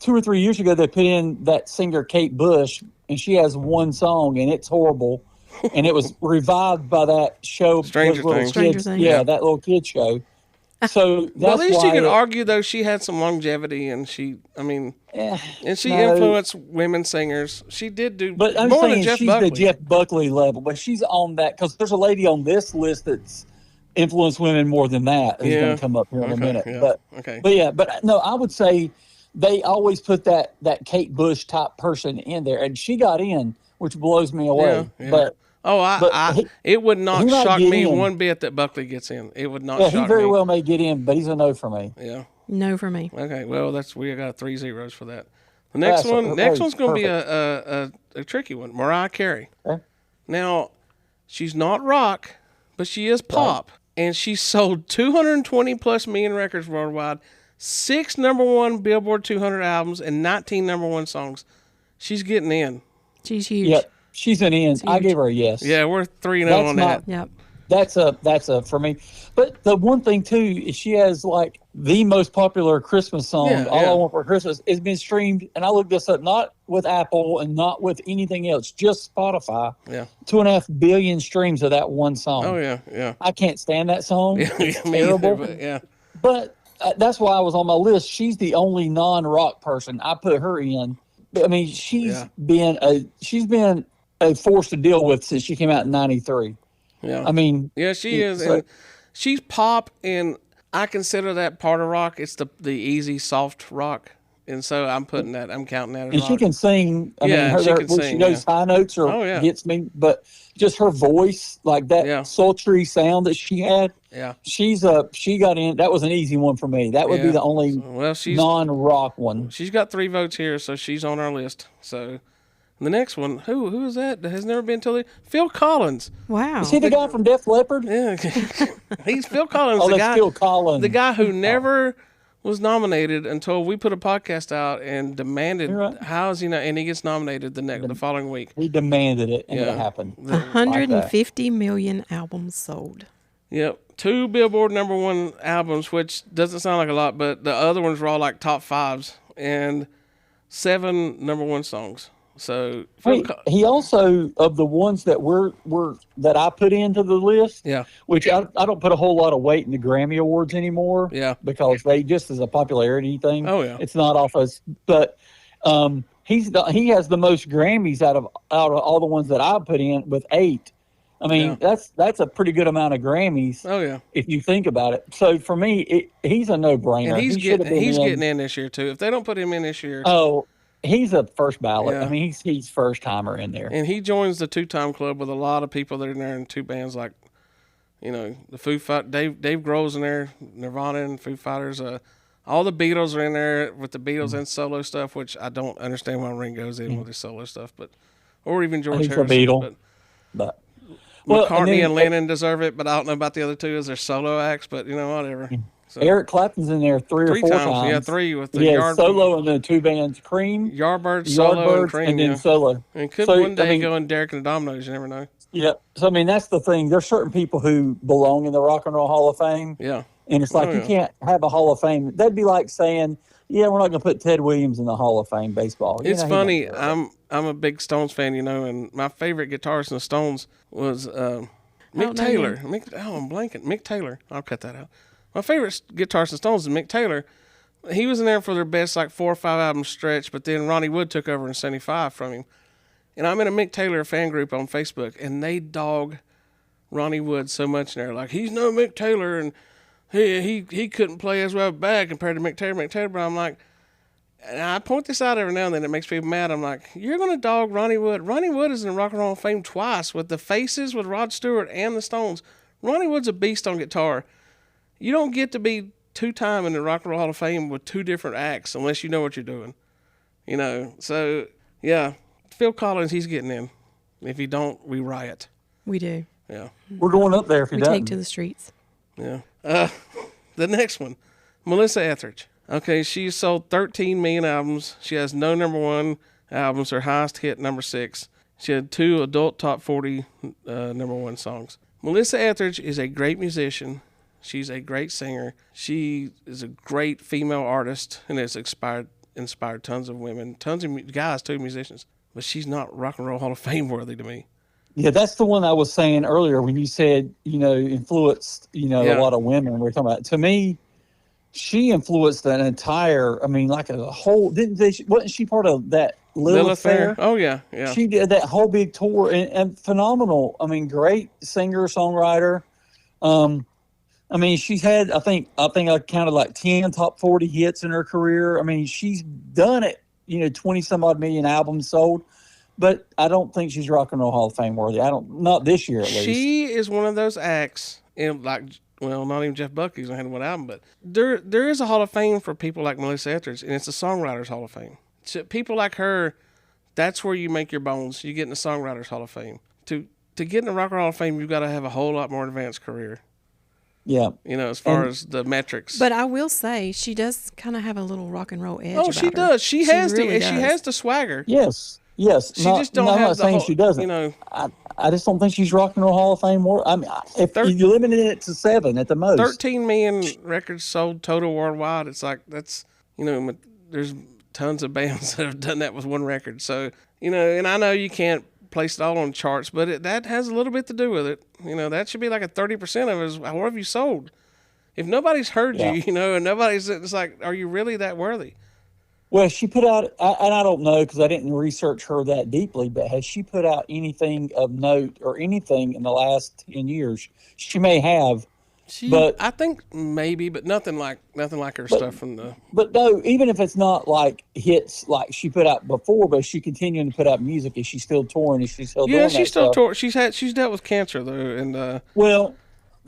2 or 3 years ago, they put in that singer Kate Bush, and she has one song, and it's horrible. And it was revived by that show. Stranger Things. Yeah, that little kid show. So that's well, at least why you could argue, though, she had some longevity, and she influenced women singers. She did do but I'm more saying than Jeff she's Buckley. the Jeff Buckley level, but she's on that because there's a lady on this list that's influenced women more than that who's going to come up here in a minute. Yeah. But no, I would say they always put that Kate Bush type person in there, and she got in, which blows me away. Yeah. But it would not might shock get me in. one bit that Buckley gets in. It would not shock me. He very well may get in, but he's a no for me. Yeah. No for me. Okay, well, we got 3 zeros for that. The next one's going to be a tricky one. Mariah Carey. Okay. Now, she's not rock, but she is pop, and she sold 220 plus million records worldwide, 6 number one Billboard 200 albums, and 19 number one songs. She's getting in. She's huge. Yep. She's an in. I gave her a yes. Yeah, we're 3-0 on that. Yep. that's a for me. But the one thing too is she has like the most popular Christmas song, Yeah, "All yeah. I Want for Christmas," has been streamed, and I looked this up, not with Apple and not with anything else, just Spotify. Yeah. 2.5 billion streams of that one song. Oh yeah, yeah. I can't stand that song. Yeah, It's me either, terrible. but yeah. But that's why I was on my list. She's the only non-rock person I put her in. I mean, she's been a force to deal with since she came out in '93. Yeah. I mean, Yeah, she is. so- And she's pop, and I consider that part of rock. It's the easy, soft rock. And so I'm counting that as and rock. she can sing. I Yeah, mean, she can sing, she knows high notes or Oh, yeah. gets me, but just her voice, like that Yeah. sultry sound that she had. Yeah. She got in. That was an easy one for me. That would be Yeah. the only Well, non-rock one. she's got 3 votes here, so she's on our list. So the next one, who is that? That has never been till Phil Collins. Wow. Is he the guy from Def Leppard? Yeah. He's Phil Collins, Oh, the that's guy Phil Collins. the guy who never was nominated until we put a podcast out and demanded You're right. how is he not, and he gets nominated the following week. He demanded it, and Yeah. it happened. 150 million albums sold. Yep. 2 Billboard #1 albums, which doesn't sound like a lot, but the other ones were all like top 5s, and 7 #1 songs. So Hey, he also, of the ones that that I put into the list, yeah, which I don't put a whole lot of weight in the Grammy Awards anymore. Yeah. Because they just as a popularity thing. Oh, yeah. It's not off us, but he has the most Grammys out of all the ones that I put in with 8. I mean, that's a pretty good amount of Grammys. Oh yeah. If you think about it. So for me, he's a no-brainer. And he's He should have been getting in this year too. If they don't put him in this year, Oh, he's a first ballot. Yeah. I mean, he's first timer in there. and he joins the 2-time club with a lot of people that are in there in 2 bands like, the Foo Fighters, Dave Grohl's in there, Nirvana and Foo Fighters. All the Beatles are in there with the Beatles and solo stuff, which I don't understand why Ringo's in with his solo stuff, or even George He's a Harrison. Beatle. But Well, McCartney and Lennon deserve it, but I don't know about the other 2 as their solo acts. But whatever. So, Eric Clapton's in there 3 or 3 4 times. times. Yeah, 3 with the Yeah, solo and the 2 bands, Cream, Yardbirds, solo, and Cream. and then Yeah. solo. And could So, one day I mean, go in Derek and the Dominoes. You never know. Yeah. So I mean, that's the thing. There's certain people who belong in the Rock and Roll Hall of Fame, Yeah. and it's like Oh, you yeah. can't have a Hall of Fame. That'd be like saying, "Yeah, we're not going to put Ted Williams in the Hall of Fame baseball." You It's know, he funny. doesn't care. I'm a big Stones fan, and my favorite guitarist in the Stones was Mick know Taylor. I'm blanking. Mick Taylor. I'll cut that out. My favorite guitarist in the Stones is Mick Taylor. He was in there for their best 4 or 5 album stretch, but then Ronnie Wood took over in '75 from him. And I'm in a Mick Taylor fan group on Facebook, and they dog Ronnie Wood so much in there, like he's no Mick Taylor, and he couldn't play as well back compared to Mick Taylor. But I'm like, and I point this out every now and then. It makes people mad. I'm like, you're gonna dog Ronnie Wood. Ronnie Wood is in the Rock and Roll Hall of Fame twice with the Faces, with Rod Stewart and the Stones. Ronnie Wood's a beast on guitar. You don't get to be 2-time in the Rock and Roll Hall of Fame with 2 different acts unless you know what you're doing. So yeah, Phil Collins, he's getting in. If he don't, we riot. We do. Yeah, We're going up there if he We doesn't. take to the streets. yeah. The next one, Melissa Etheridge. Okay, she's sold 13 million albums. She has no #1 albums. Her highest hit, #6. She had 2 adult top 40 #1 songs. Melissa Etheridge is a great musician. She's a great singer. She is a great female artist and has inspired tons of women, tons of guys too, musicians. But she's not Rock and Roll Hall of Fame worthy to me. Yeah, that's the one I was saying earlier when you said, influenced, Yeah. a lot of women. We're talking about. To me, she influenced an entire. I mean, like a whole. Wasn't she part of that Lilith Fair? Oh yeah, yeah. She did that whole big tour and phenomenal. I mean, great singer songwriter. I mean, she's had. I think I counted like 10 top 40 hits in her career. I mean, she's done it. 20 some odd million albums sold. But I don't think she's Rock and Roll Hall of Fame worthy. Not this year at least. She is one of those acts, and not even Jeff Buckley's on had one album, but there is a Hall of Fame for people like Melissa Etheridge, and it's the Songwriters Hall of Fame. So people like her, that's where you make your bones. You get in the Songwriters Hall of Fame. To get in the Rock and Roll Hall of Fame, you've got to have a whole lot more advanced career. Yeah. As far as the metrics. But I will say she does kind of have a little rock and roll edge. Oh, about she her. does. She has really she has the swagger. Yes. She just don't I'm have not the saying whole, she doesn't. I just don't think she's Rock and Roll Hall of Fame. I mean, if you limited it to 7 at the most. 13 million records sold total worldwide. It's like, that's, there's tons of bands that have done that with one record. So, and I know you can't place it all on charts, but that has a little bit to do with it. That should be like a 30% of it is what have you sold? If nobody's heard you, and nobody's, it's like, are you really that worthy? Well, she put out, and I don't know because I didn't research her that deeply, but has she put out anything of note or anything in the last 10 years? She may have. But I think maybe, but nothing like her stuff from the. But no, even if it's not like hits like she put out before, but she continuing to put out music. Is she still touring? Is she still doing that she's still stuff? touring. She's dealt with cancer though, and well,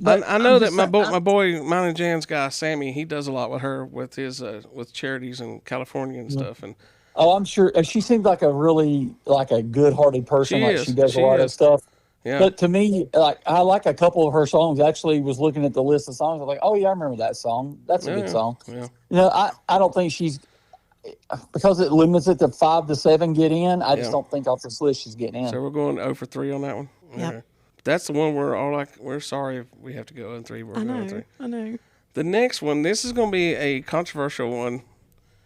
I know that my boy, mine and Jan's guy Sammy, he does a lot with her with his with charities in California and stuff. And I'm sure she seems like a really a good-hearted person. She does a lot of stuff. Yeah. But to me, I like a couple of her songs. Actually, was looking at the list of songs. I was like, oh yeah, I remember that song. That's a good song. Yeah. I don't think she's, because it limits it to 5 to 7 get in. I just don't think off this list she's getting in. So we're going 0 for 3 on that one. Yeah. Okay. That's the one where we're sorry if we have to go 0 3. We're going 3. I know. The next one, this is going to be a controversial one.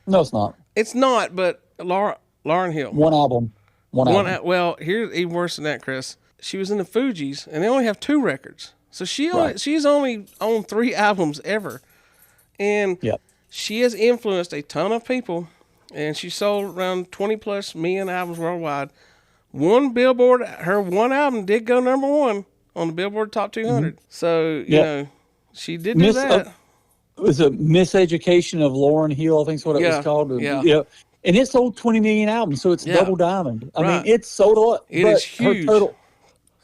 No, it's not. It's not, but Lauryn Hill. One album. Well, here's even worse than that, Chris. She was in the Fugees, and they only have 2 records. So she's only on 3 albums ever. And she has influenced a ton of people, and she sold around 20+ million albums worldwide. Her one album did go number 1 on the Billboard Top 200. Mm-hmm. So, you know, she did do that. It was a Miseducation of Lauryn Hill, I think is what it was called. Yeah. And it sold 20 million albums, so it's double diamond. I mean, it's sold a lot. It is huge.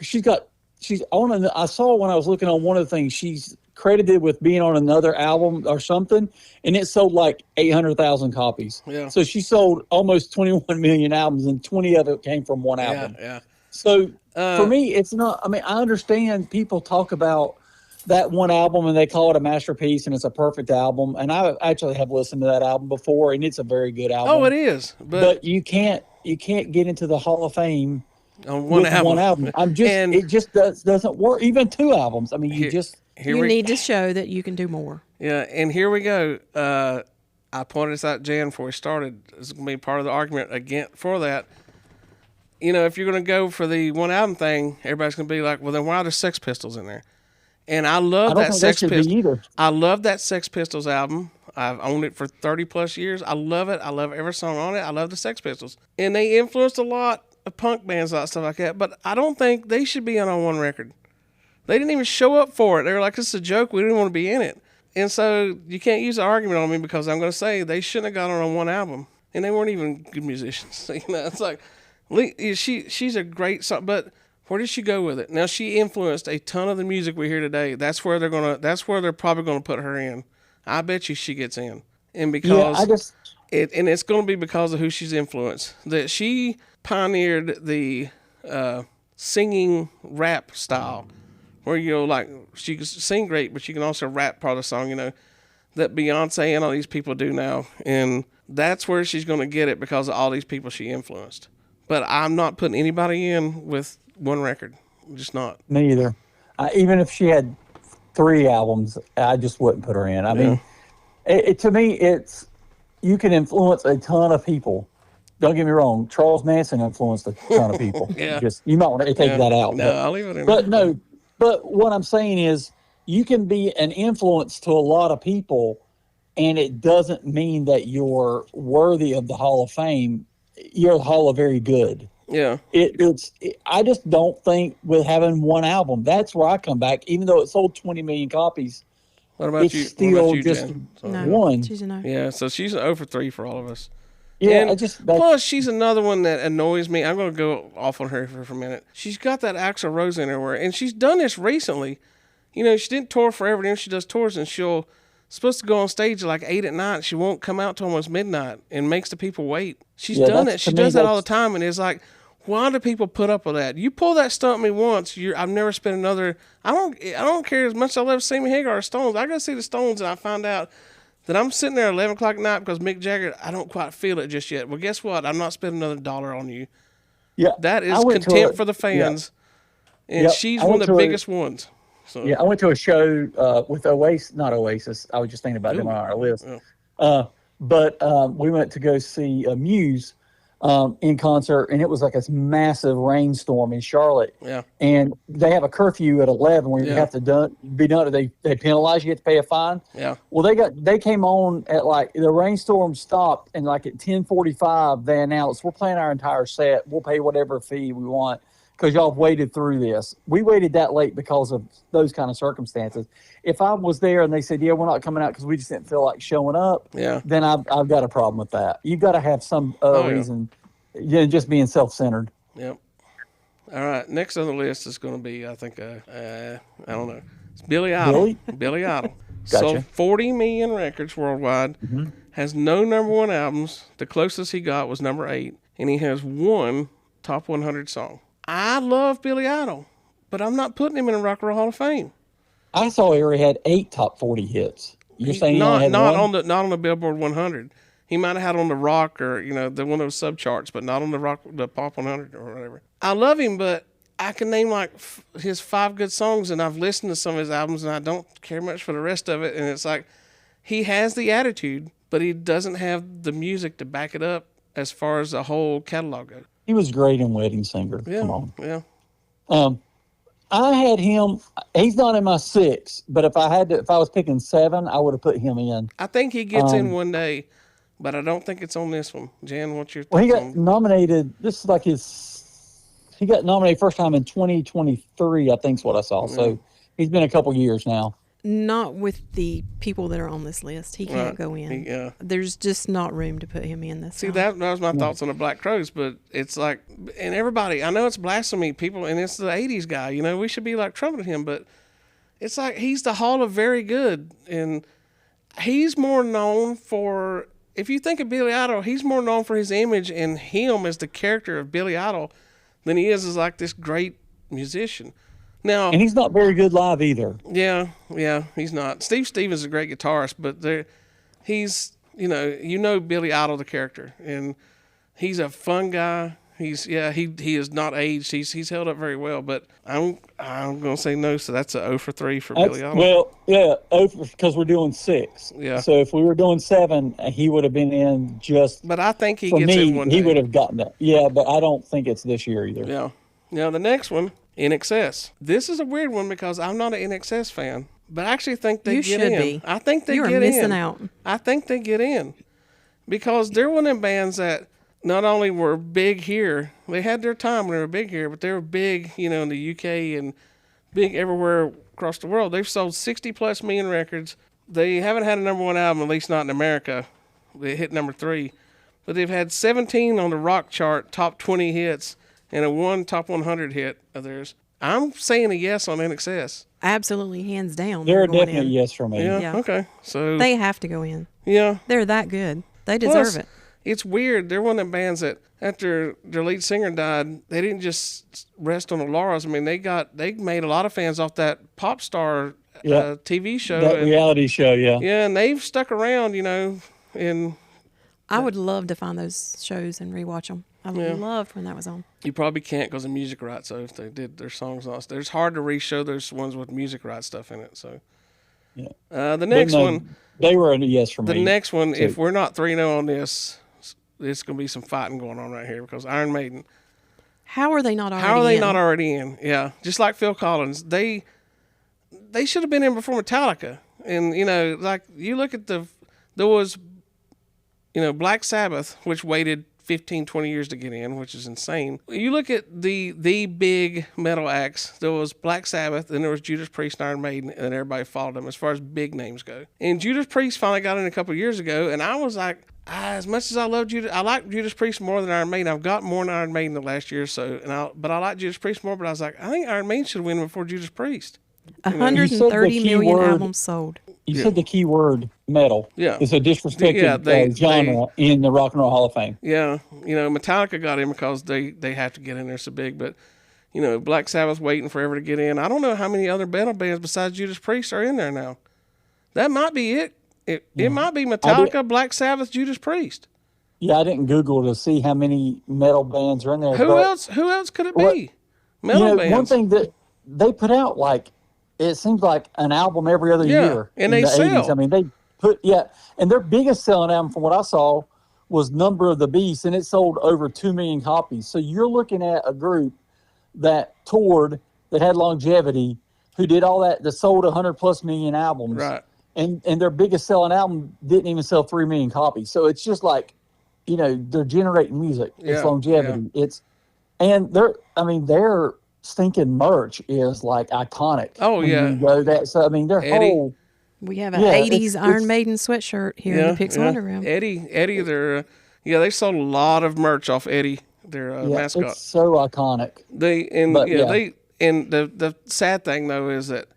She's on. I saw when I was looking on one of the things, she's credited with being on another album or something, and it sold like 800,000 copies. Yeah. So she sold almost 21 million albums, and 20 of it came from one album. Yeah. So for me, it's not. I mean, I understand people talk about that one album and they call it a masterpiece and it's a perfect album, and I actually have listened to that album before, and it's a very good album. Oh, it is. But you can't get into the Hall of Fame on one album. It just doesn't work. Even 2 albums. I mean, you need to show that you can do more. Yeah, and here we go. I pointed this out, Jan, before we started. It's going to be part of the argument again for that. If you're going to go for the one album thing, everybody's going to be like, well, then why are the Sex Pistols in there? And I love that Sex Pistols. I love that Sex Pistols album. I've owned it for 30+ years. I love it. I love every song on it. I love the Sex Pistols. And they influenced a lot of punk bands, a lot of stuff like that. But I don't think they should be on one record. They didn't even show up for it. They were like, this is a joke. We didn't want to be in it. And so you can't use the argument on me, because I'm going to say they shouldn't have got on one album. And they weren't even good musicians. It's like, she's a great song, but where did she go with it? Now, she influenced a ton of the music we hear today. That's where they're probably going to put her in. I bet you she gets in. And because it's going to be because of who she's influenced. That she pioneered the singing rap style, where she can sing great, but she can also rap part of the song, that Beyonce and all these people do now. And that's where she's going to get it, because of all these people she influenced. But I'm not putting anybody in with one record. I'm just not. Me either. Even if she had 3 albums, I just wouldn't put her in. I mean, to me, it's, you can influence a ton of people. Don't get me wrong. Charles Manson influenced a ton of people. You might want to take that out. No, I'll leave it in. But what I'm saying is, you can be an influence to a lot of people, and it doesn't mean that you're worthy of the Hall of Fame. You're the Hall of Very Good. Yeah. I just don't think with having one album, that's where I come back. Even though it sold 20 million copies, what about you? Still just one. She's a no. Yeah, so she's an 0 for 3 for all of us. Yeah, plus she's another one that annoys me. I'm going to go off on her for a minute. She's got that Axl Rose in her, and she's done this recently. She didn't tour forever. Then she does tours, and she'll supposed to go on stage at like 8 at night. She won't come out till almost midnight, and makes the people wait. She's done it. She does that all the time, and it's like, why do people put up with that? You pull that stunt me once, I've never spent another. I don't care as much as I love Sammy Hagar or Stones. I go see the Stones, and I find out that I'm sitting there at 11 o'clock at night because Mick Jagger, I don't quite feel it just yet. Well, guess what? I'm not spending another $1 on you. Yeah, that is contempt for the fans. and Yep. she's I one went of the to a- biggest ones. So Yeah, I went to a show with Oasis, not Oasis. I was just thinking about them Ooh. on our list. Yeah. But we went to go see Muse in concert, and it was like this massive rainstorm in Charlotte. Yeah. And they have a curfew at 11 where you Yeah. have to be done. They penalize you, you have to pay a fine. Yeah. Well, they came on at like the rainstorm stopped, and like at 10:45 they announced we're playing our entire set. We'll pay whatever fee we want because y'all have waited through this. We waited that late because of those kind of circumstances. If I was there and they said, yeah, we're not coming out because we just didn't feel like showing up, Yeah. then I've got a problem with that. You've got to have some other Oh, yeah. reason, just being self-centered. Yep. All right. Next on the list is going to be, I think, I don't know. It's Billy Idol. Billy Idol. Gotcha. Sold 40 million records worldwide. Has no number one albums. The closest he got was number 8, and he has one top 100 song. I love Billy Idol, but I'm not putting him in the Rock and Roll Hall of Fame. I saw he already had 8 top 40 hits. You're saying he not only had not one? on the Billboard 100. He might have had on the Rock or the one of those subcharts, but not on the Pop 100 or whatever. I love him, but I can name like his 5 good songs, and I've listened to some of his albums, and I don't care much for the rest of it. And it's like he has the attitude, but he doesn't have the music to back it up as far as the whole catalog goes. He was great in Wedding Singer. Yeah, Come on. yeah. I had him. He's not in my 6, but if I was picking 7, I would have put him in. I think he gets in one day, but I don't think it's on this one. Jan, what's your thoughts Well, he got on? nominated. This is like he got nominated first time in 2023, I think is what I saw. So he's been a couple years now. Not with the people that are on this list. He can't Right. go in. Yeah. There's just not room to put him in this. See, time. that was my thoughts on the Black Crows, but it's like, and everybody, I know it's blasphemy, people, and it's the 80s guy, we should be like trumpeting him, but it's like he's the Hall of Very Good, and he's more known for, if you think of Billy Idol, he's more known for his image and him as the character of Billy Idol than he is as like this great musician. Now, And he's not very good live either. yeah, he's not. Steve Stevens is a great guitarist, but he's, Billy Idol, the character, and he's a fun guy. He is not aged. He's held up very well, but I'm gonna say no. So that's a 0 for 3 for Billy Idol. Well, yeah, because we're doing 6. Yeah. So if we were doing 7, he would have been in just. But I think he For gets me, in one he day. would have gotten it. Yeah, but I don't think it's this year either. Yeah. Now the next one, In Excess. This is a weird one because I'm not an In Excess fan, but I actually think they You get should in. be. I think they You are get missing in. out. I think they get in because they're one of them bands that not only were big here, they had their time when they were big here, but they were big, in the UK and big everywhere across the world. They've sold 60 plus million records. They haven't had a number one album, at least not in America. They hit number 3, but they've had 17 on the rock chart, top 20 hits, and a 1 top 100 hit of theirs. I'm saying a yes on In Excess. Absolutely, hands down. They're a going definite in. yes for me. Yeah. Yeah. Okay. So They have to go in. yeah. They're that good. They deserve Plus, it. it's weird. They're one of them bands that after their lead singer died, they didn't just rest on the laurels. I mean, they made a lot of fans off that pop star Yeah. TV show. That and, reality show, yeah. yeah, and they've stuck around, and I would love to find those shows and rewatch them. I loved when that was on. you probably can't because of music rights. So if they did their songs lost, it's hard to re-show those ones with music rights stuff in it. So Yeah. the next But no, one, They were a yes for me. the next one, too. if we're not 3-0 on this, there's going to be some fighting going on right here because Iron Maiden. How are they not already How are they in? not already in? Yeah, just like Phil Collins, they should have been in before Metallica. And like you look at there was, Black Sabbath, which waited 15, 20 years to get in, which is insane. You look at the big metal acts. There was Black Sabbath, then there was Judas Priest and Iron Maiden, and everybody followed them as far as big names go. And Judas Priest finally got in a couple of years ago, and I was like, as much as I love Judas, I like Judas Priest more than Iron Maiden. I've got more than Iron Maiden the last year or so, but I like Judas Priest more. But I was like, I think Iron Maiden should win before Judas Priest. 130 million keyword- albums sold. You said the key word metal. Yeah. It's a disrespected Yeah, genre in the Rock and Roll Hall of Fame. Yeah, Metallica got in because they have to get in there so big, but Black Sabbath waiting forever to get in. I don't know how many other metal bands besides Judas Priest are in there now. That might be it. It might be Metallica, Black Sabbath, Judas Priest. Yeah, I didn't Google to see how many metal bands are in there. Who but, else? Who else could it What- be? Metal bands. One thing that they put out like, it seems like an album every other Yeah, year and in they the sell. 80s. I mean, they and their biggest selling album from what I saw was Number of the Beast, and it sold over 2 million copies. So you're looking at a group that toured, that had longevity, who did all that sold 100 plus million albums. Right. And their biggest selling album didn't even sell 3 million copies. So it's just like, they're generating music. Yeah, It's longevity. And their stinking merch is like iconic. Oh, when yeah. you go that. So I mean, their Eddie. whole. We have an Yeah, 80s Iron it's- Maiden sweatshirt here in the Pix Wonder Room. Eddie, they sold a lot of merch off Eddie, their mascot. It's so iconic. The sad thing though is that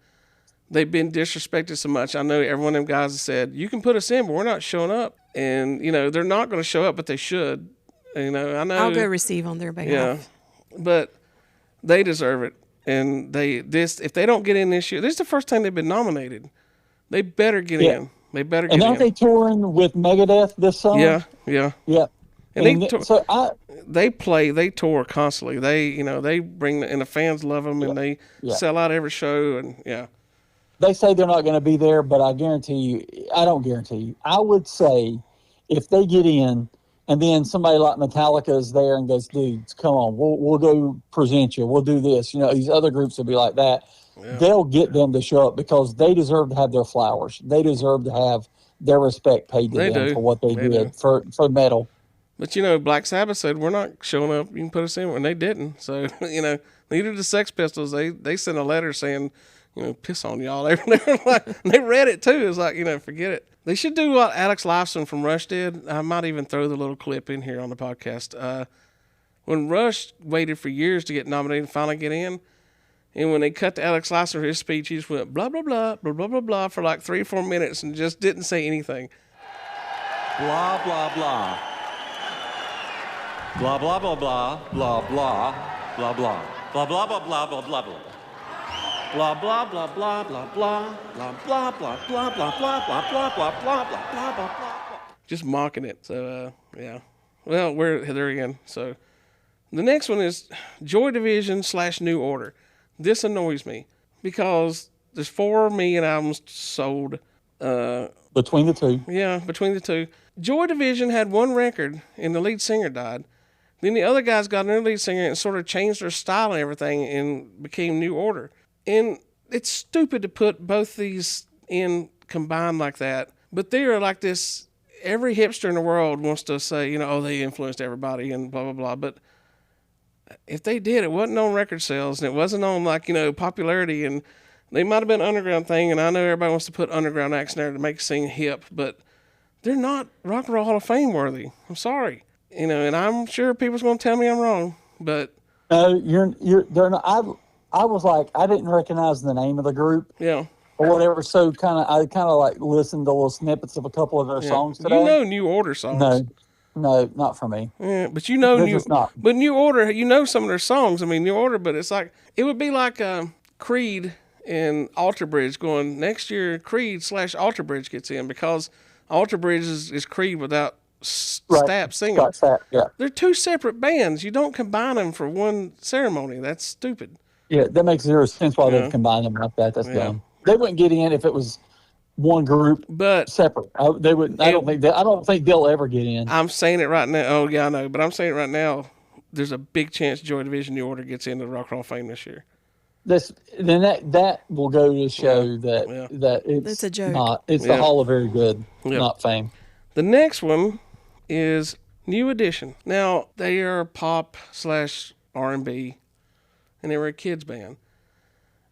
they've been disrespected so much. I know every one of them guys has said, you can put us in, but we're not showing up. And, they're not going to show up, but they should. I know. I'll go receive on their behalf. Yeah. But they deserve it. And if they don't get in this year, this is the first time they've been nominated. They better get in. They better get in. And aren't they touring with Megadeth this summer? Yeah. Yeah. And they they tour constantly. They bring, and the fans love them, and they sell out every show, and They say they're not going to be there, but I don't guarantee you. I would say if they get in and then somebody like Metallica is there and goes, dudes, come on, we'll go present you. We'll do this. These other groups will be like that. Yeah. They'll get them to show up because they deserve to have their flowers. They deserve to have their respect paid to them for what they did for metal. But, Black Sabbath said, we're not showing up. You can put us in. And they didn't. So, neither did the Sex Pistols. They sent a letter saying, piss on y'all. They read it too. It's like, forget it. They should do what Alex Lifeson from Rush did. I might even throw the little clip in here on the podcast. When Rush waited for years to get nominated and finally get in, and when they cut to Alex Lifeson for his speech, he just went blah, blah, blah, blah, blah, blah, blah for like 3 or 4 minutes and just didn't say anything. Blah, blah, blah. Blah, blah, blah, blah, blah, blah, blah, blah. Blah, blah, blah, blah, blah, blah, blah. Blah blah blah blah blah blah blah blah blah blah blah blah blah blah blah blah blah blah blah. Just mocking it. So yeah. Well, we're there again. So the next one is Joy Division / New Order. This annoys me because there's 4 million albums sold. Between the two. Yeah, between the two. Joy Division had 1 record and the lead singer died. Then the other guys got another lead singer and sort of changed their style and everything and became New Order. And it's stupid to put both these in combined like that. But they are like this, every hipster in the world wants to say, they influenced everybody and blah, blah, blah. But if they did, it wasn't on record sales and it wasn't on popularity. And they might have been an underground thing. And I know everybody wants to put underground acts in there to make it seem hip. But they're not Rock and Roll Hall of Fame worthy. I'm sorry. And I'm sure people's going to tell me I'm wrong. But no, they're not. I was like, I didn't recognize the name of the group. Yeah. Or whatever. So I kind of like listened to little snippets of a couple of their songs today. New Order songs. No, not for me. Yeah, but New Order, some of their songs. I mean, New Order, but it's like, it would be like Creed and Alter Bridge going, next year Creed / Alter Bridge gets in because Alter Bridge is Creed without Stapp singing. Stapp, yeah. They're 2 separate bands. You don't combine them for one ceremony. That's stupid. Yeah, that makes 0 sense why they've combined them like that. That's dumb. They wouldn't get in if it was one group, but separate. They would. I don't think they'll ever get in. I'm saying it right now. Oh yeah, I know, but I'm saying it right now. There's a big chance Joy Division New Order gets into the Rock and Roll Fame this year. That will go to show that it's a joke. Not. It's the Hall of Very Good, not Fame. The next one is New Edition. Now they are pop / R&B. And they were a kids band,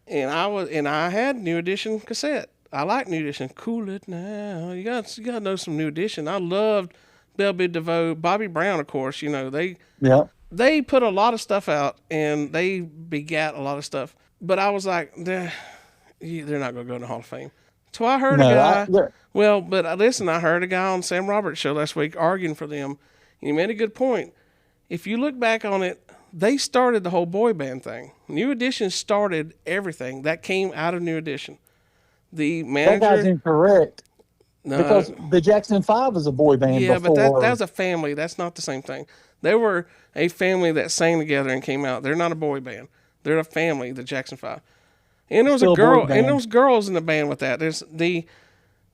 and I had New Edition cassette. I like New Edition. Cool it now. You got to know some New Edition. I loved Belle Biv DeVoe, Bobby Brown, of course. They put a lot of stuff out, and they begat a lot of stuff. But I was like, they're not going to go in the Hall of Fame. So I heard I heard a guy on Sam Roberts' show last week arguing for them, and he made a good point. If you look back on it, they started the whole boy band thing. New Edition started everything. That came out of New Edition. The manager... That guy's incorrect. No. Because the Jackson 5 was a boy band before. But that was a family. That's not the same thing. They were a family that sang together and came out. They're not a boy band. They're a family, the Jackson 5. And there was Still a a girl, boy and band. there was girls in the band with that. There's the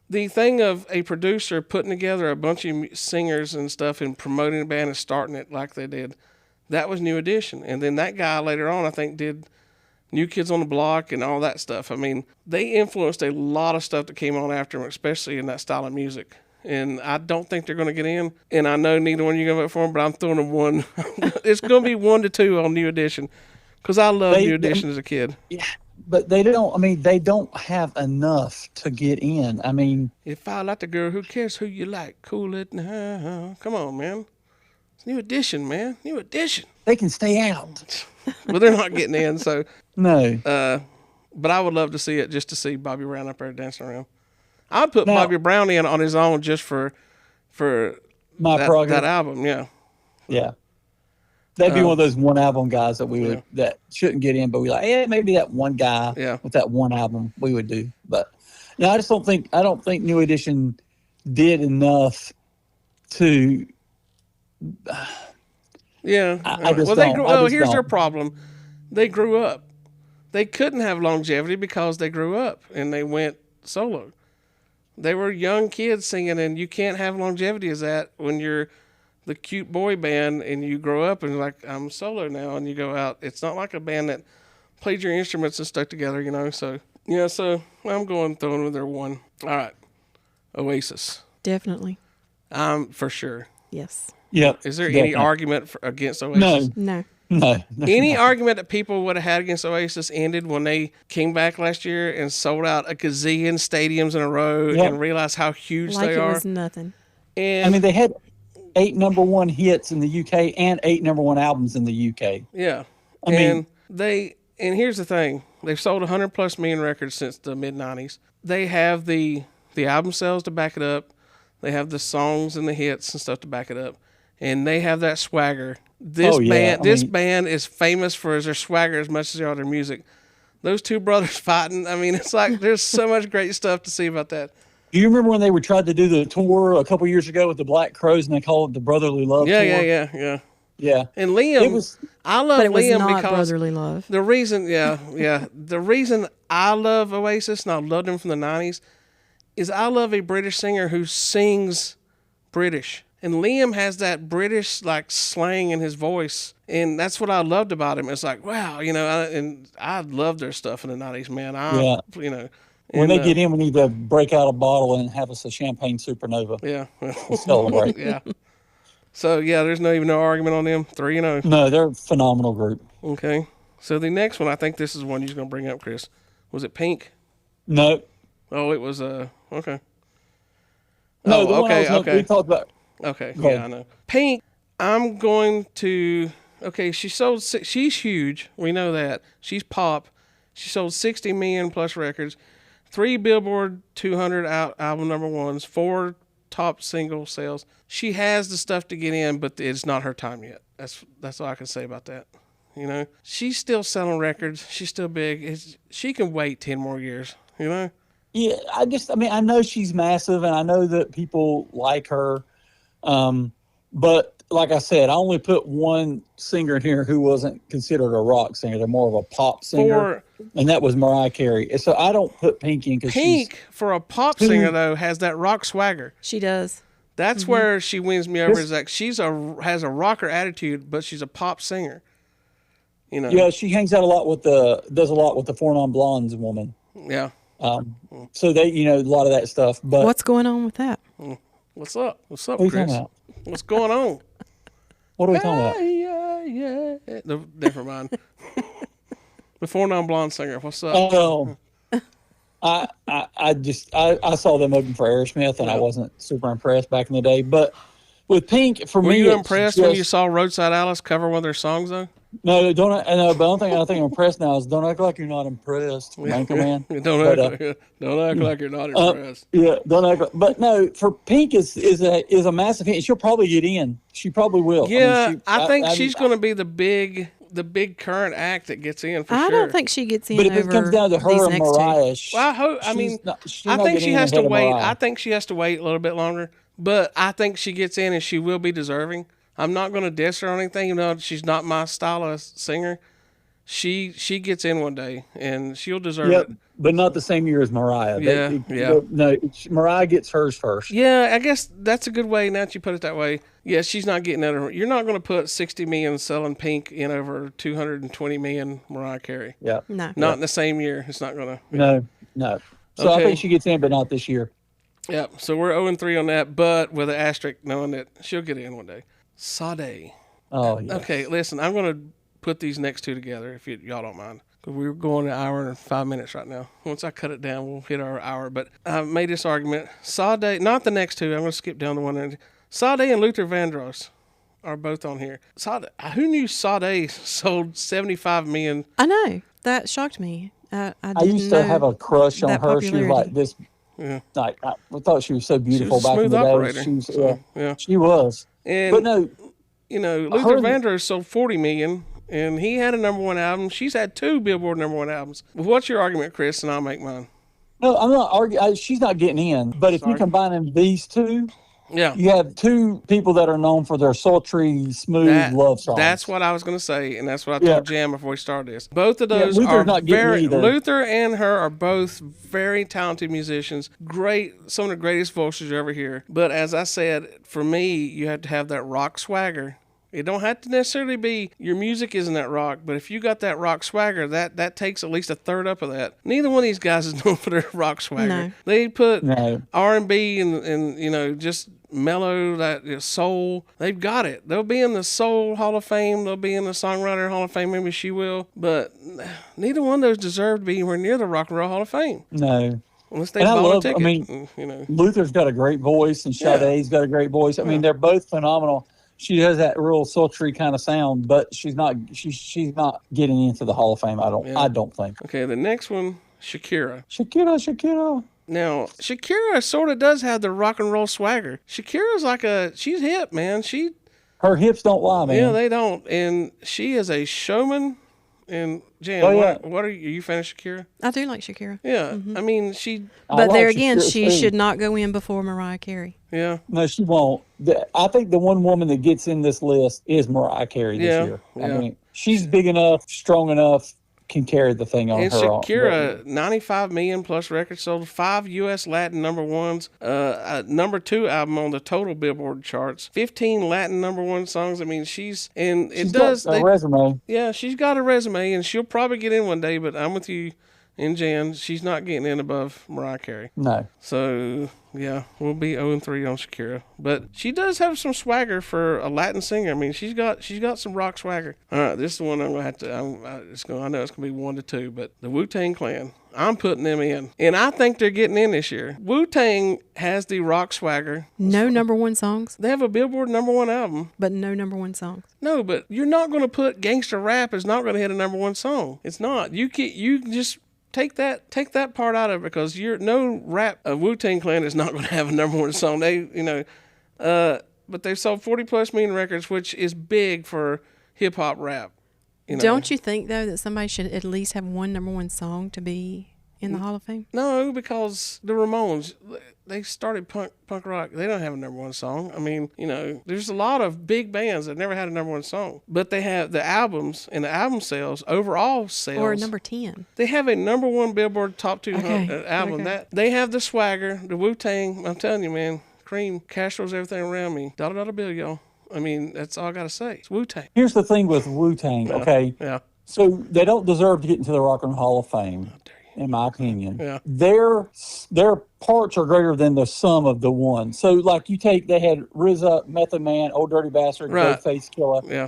thing of a producer putting together a bunch of singers and stuff and promoting a band and starting it like they did. That was New Edition. And then that guy later on, I think, did New Kids on the Block and all that stuff. I mean, they influenced a lot of stuff that came on after them, especially in that style of music. And I don't think they're going to get in. And I know neither one of you going to vote for them, but I'm throwing them one. It's going to be 1-2 on New Edition because I loved New Edition as a kid. Yeah, but they don't. I mean, they don't have enough to get in. I mean, If I like the girl, who cares who you like? Cool it now. Come on, man. It's New Edition, man. New Edition. they can stay out. Well, they're not getting in, so. No. But I would love to see it just to see Bobby Brown up there dancing around. I'd put Now- Bobby Brown in on his own just for My that prerogative. album, yeah. Yeah. That'd be one of those one album guys that we would that shouldn't get in, but we like, maybe that one guy with that one album we would do. But no, I don't think New Edition did enough to Yeah. I just well, don't. Here's their problem. They grew up. They couldn't have longevity because they grew up and they went solo. They were young kids singing, and you can't have longevity as that when you're the cute boy band and you grow up and like, I'm solo now, and you go out. It's not like a band that played your instruments and stuck together, you know. So yeah, so I'm throwing with their one. All right, Oasis. Definitely. For sure. Yes. yeah. Is there definitely. any argument against Oasis? No. No. Any argument that people would have had against Oasis ended when they came back last year and sold out a gazillion stadiums in a row and realized how huge Like they it are. was nothing. And I mean, they had 8 #1 hits in the UK and 8 #1 albums in the UK. yeah, I mean- and here's the thing: they've sold 100+ million records since the mid '90s. They have the album sales to back it up. They have the songs and the hits and stuff to back it up, and they have that swagger. This band is famous for their swagger as much as they are their music. Those two brothers fighting. I mean, it's like there's so much great stuff to see about that. Do you remember when they were tried to do the tour a couple years ago with the Black Crows and they called it the Brotherly Love Yeah, Tour? yeah. Yeah. And Liam, It was- I love But it was Liam not because brotherly love. the reason, the reason I love Oasis and I loved them from the '90s is I love a British singer who sings British, and Liam has that British like slang in his voice, and that's what I loved about him. It's like, wow, you know, I love their stuff in the '90s, man. You know, When and, they get in, we need to break out a bottle and have us a champagne supernova. yeah, We'll celebrate. yeah. So yeah, there's no argument on them. 3-0. No, they're a phenomenal group. Okay. So the next one, I think this is one you're going to bring up, Chris. Was it Pink? No. Oh, it was okay. No, Oh, the one I was okay. we talked about. Okay, Go yeah, ahead. I know. Pink, I'm going to. Okay, she's huge. We know that. She's pop. She sold 60 million plus records, 3 Billboard 200 album #1s, 4 top single sales. She has the stuff to get in, but it's not her time yet. That's all I can say about that. You know, she's still selling records. She's still big. She can wait 10 more years. You know. Yeah, I know she's massive, and I know that people like her. But like I said, I only put one singer in here who wasn't considered a rock singer. They're more of a pop singer, and that was Mariah Carey. And so I don't put Pink in because Pink, for a pop singer though, has that rock swagger. She does. That's where she wins me over. Is like has a rocker attitude, but she's a pop singer. You know. Yeah, she hangs out does a lot with the 4 Non Blondes woman. Yeah. So they, a lot of that stuff. But What's going on with that? What's up? What's up, what are you Chris? talking about? What's going on? What are we talking about? Yeah. No, never mind. The 4 Non Blonde singer. What's up? Oh, I saw them open for Aerosmith, and I wasn't super impressed back in the day. But with Pink, for Were me, you it's impressed when you saw Roadside Alice cover one of their songs though? No, but the only thing I think I'm impressed now is don't act like you're not impressed, Anchor Man. Don't act like you're not impressed. Yeah, don't act like. But no, for Pink is a massive hit. She'll probably get in. She probably will. Yeah, I think she's going to be the big current act that gets in for sure. I don't think she gets in. But if it comes down to these her and next two. Mariah, Well, I think she has to wait. I think she has to wait a little bit longer. But I think she gets in and she will be deserving. I'm not going to diss her on anything. She's not my style of singer. she gets in one day, and she'll deserve Yep, it. but not the same year as Mariah. Yeah. No, Mariah gets hers first. Yeah, I guess that's a good way. Now that you put it that way, yeah, she's not getting that. You're not going to put 60 million selling Pink in over 220 million Mariah Carey. Yeah. No. Not in the same year. It's not going to. No. So I Okay. think she gets in, but not this year. Yeah, so we're 0-3 on that, but with an asterisk knowing that she'll get in one day. Sade. Oh, yeah. Okay, listen, I'm going to put these next two together if y'all don't mind. 'Cause we're going an hour and 5 minutes right now. Once I cut it down, we'll hit our hour. But I made this argument. Sade, not the next two. I'm going to skip down the one. Sade and Luther Vandross are both on here. Sade, who knew Sade sold 75 million? I know. That shocked me. I I used to have a crush on that her. She was like popularity. this. Yeah. Like I thought she was so beautiful She was a back in smooth the day. operator, She was, so, yeah. she was. And, But no, you know, Luther Her- Vandross sold 40 million, and he had a number one album. She's had 2 Billboard number one albums. What's your argument, Chris? And I'll make mine. no, I'm not arguing. She's not getting in. But if Sorry. you combine these two, Yeah. you have two people that are known for their sultry, smooth love songs. That's what I was going to say, and that's what I told Jam before we started this. Both of those Luther's are not getting very. either. Luther and her are both very talented musicians. Great, some of the greatest voices you ever hear. But as I said, for me, you have to have that rock swagger. It don't have to necessarily be your music isn't that rock, but if you got that rock swagger, that takes at least a third up of that. Neither one of these guys is known for their rock swagger. No. They put No. R&B and you know just mellow that soul. They've got it. They'll be in the Soul Hall of Fame. They'll be in the Songwriter Hall of Fame. Maybe she will, but neither one of those deserve to be anywhere near the Rock and Roll Hall of Fame No. unless they And I bought a love- I ticket. mean, you know. Luther's got a great voice, and Sade's got a great voice. I mean, they're both phenomenal. She has that real sultry kind of sound, but she's not getting into the Hall of Fame. I don't think. Okay, the next one, Shakira. Shakira. Now, Shakira sort of does have the rock and roll swagger. Shakira's she's hip, man. Her hips don't lie, man. Yeah, they don't. And she is a showman. And Jan, Oh, yeah. what are you a fan of Shakira? I do like Shakira. Yeah, I mean, I But like there again, Shakira, she too. should not go in before Mariah Carey. yeah. No, she won't. I think the one woman that gets in this list is Mariah Carey this Yeah, year. yeah. I mean, she's big enough, strong enough, can carry the thing on And her own. Shakira, 95 million plus records sold, 5 U.S. Latin number ones, a number 2 album on the total Billboard charts, 15 Latin number 1 songs. I mean, she's got a resume. Yeah, she's got a resume, and she'll probably get in one day. But I'm with you and Jan. She's not getting in above Mariah Carey. No. So yeah, we'll be 0-3 on Shakira, but she does have some swagger for a Latin singer. I mean, she's got some rock swagger. All right, this is the one I'm gonna have to. I know it's gonna be 1-2, but the Wu-Tang Clan. I'm putting them in, and I think they're getting in this year. Wu-Tang has the rock swagger. No number one songs, They have a Billboard number 1 album. but no number one songs. No, but you're not going to put gangster rap is not going to hit a number 1 song. It's not. You just take that part out of it because no rap of Wu-Tang Clan is not going to have a number 1 song. But they've sold 40 plus million records, which is big for hip hop rap. You know? Don't you think though that somebody should at least have one number one song to be in the Hall of Fame? No, because the Ramones, they started punk rock. They don't have a number 1 song. I mean, there's a lot of big bands that never had a number 1 song, but they have the albums and the album sales, overall sales. Or number 10. They have a number 1 Billboard Top 200 Okay, album. okay. That they have the swagger, the Wu-Tang. I'm telling you, man, Cream, Castro's everything around me. Dollar bill, y'all. I mean, that's all I gotta say. It's Wu-Tang. Here's the thing with Wu-Tang, okay? Yeah. So they don't deserve to get into the Rock and Roll Hall of Fame, in my opinion. Yeah. Their parts are greater than the sum of the one. So, like, they had RZA, Method Man, Old Dirty Bastard, Right. Ghostface Killer. Yeah.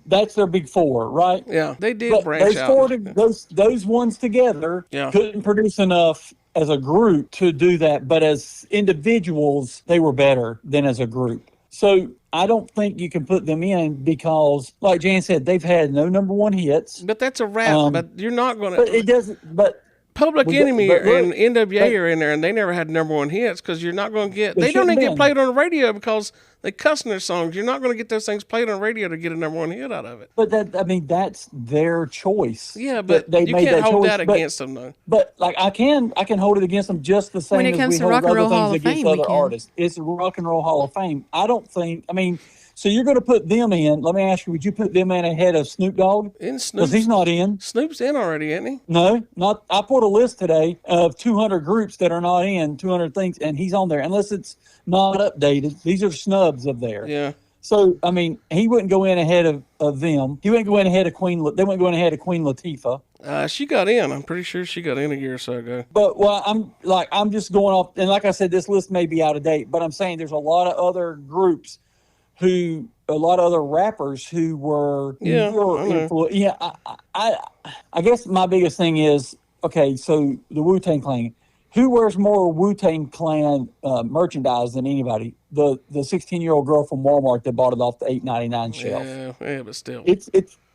That's their big 4, right? Yeah. They did But branch those out. those ones together Yeah. couldn't produce enough as a group to do that. But as individuals, they were better than as a group. So I don't think you can put them in because, like Jan said, they've had no number 1 hits. But that's a rap. But you're not gonna. But it doesn't. But Public But- Enemy but look, and NWA but- are in there, and they never had number 1 hits because you're not going to get. They They don't even shouldn't get been. played on the radio because they cuss in their songs. You're not going to get those things played on the radio to get a number 1 hit out of it. that's their choice. Yeah, but they you made can't hold choice, that against them, though. But like I can hold it against them just the same When it as comes we to hold Rock and other Roll things Hall of against Fame, we other can. artists. It's a Rock and Roll Hall of Fame. I don't think. I mean, So you're going to put them in. Let me ask you, would you put them in ahead of Snoop Dogg? In Because Snoop's, he's not in. Snoop's in already, isn't he? No, not. I put a list today of 200 groups that are not in, 200 things, and he's on there unless it's not updated. These are snubs of there. Yeah. So I mean, he wouldn't go in ahead of them. He wouldn't go in ahead of Queen. They wouldn't go in ahead of Queen Latifah. She got in. I'm pretty sure she got in a year or so ago. But well, I'm just going off, and like I said, this list may be out of date. But I'm saying there's a lot of other groups a lot of other rappers who were I guess my biggest thing is, okay, so the Wu-Tang Clan, who wears more Wu-Tang Clan merchandise than anybody? The 16-year-old girl from Walmart that bought it off the $8.99 shelf. Yeah, but still.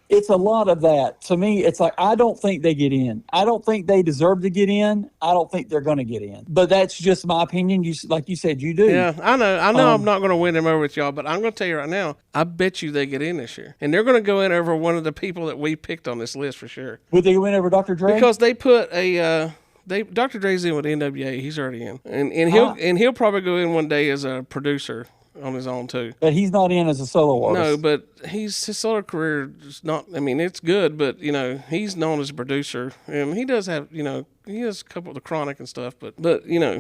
It's a lot of that. To me, it's like, I don't think they get in. I don't think they deserve to get in. I don't think they're going to get in. But that's just my opinion. Like you said, you do. Yeah, I know. I'm not going to win them over with y'all, but I'm going to tell you right now, I bet you they get in this year. And they're going to go in over one of the people that we picked on this list for sure. Would they win over Dr. Dre? Because they put Dr. Dre's in with NWA. He's already in. And he'll probably go in one day as a producer on his own too. But he's not in as a solo artist. No, but his solo career is not. I mean, it's good, but he's known as a producer, and he does have he has a couple of the Chronic and stuff. But I'm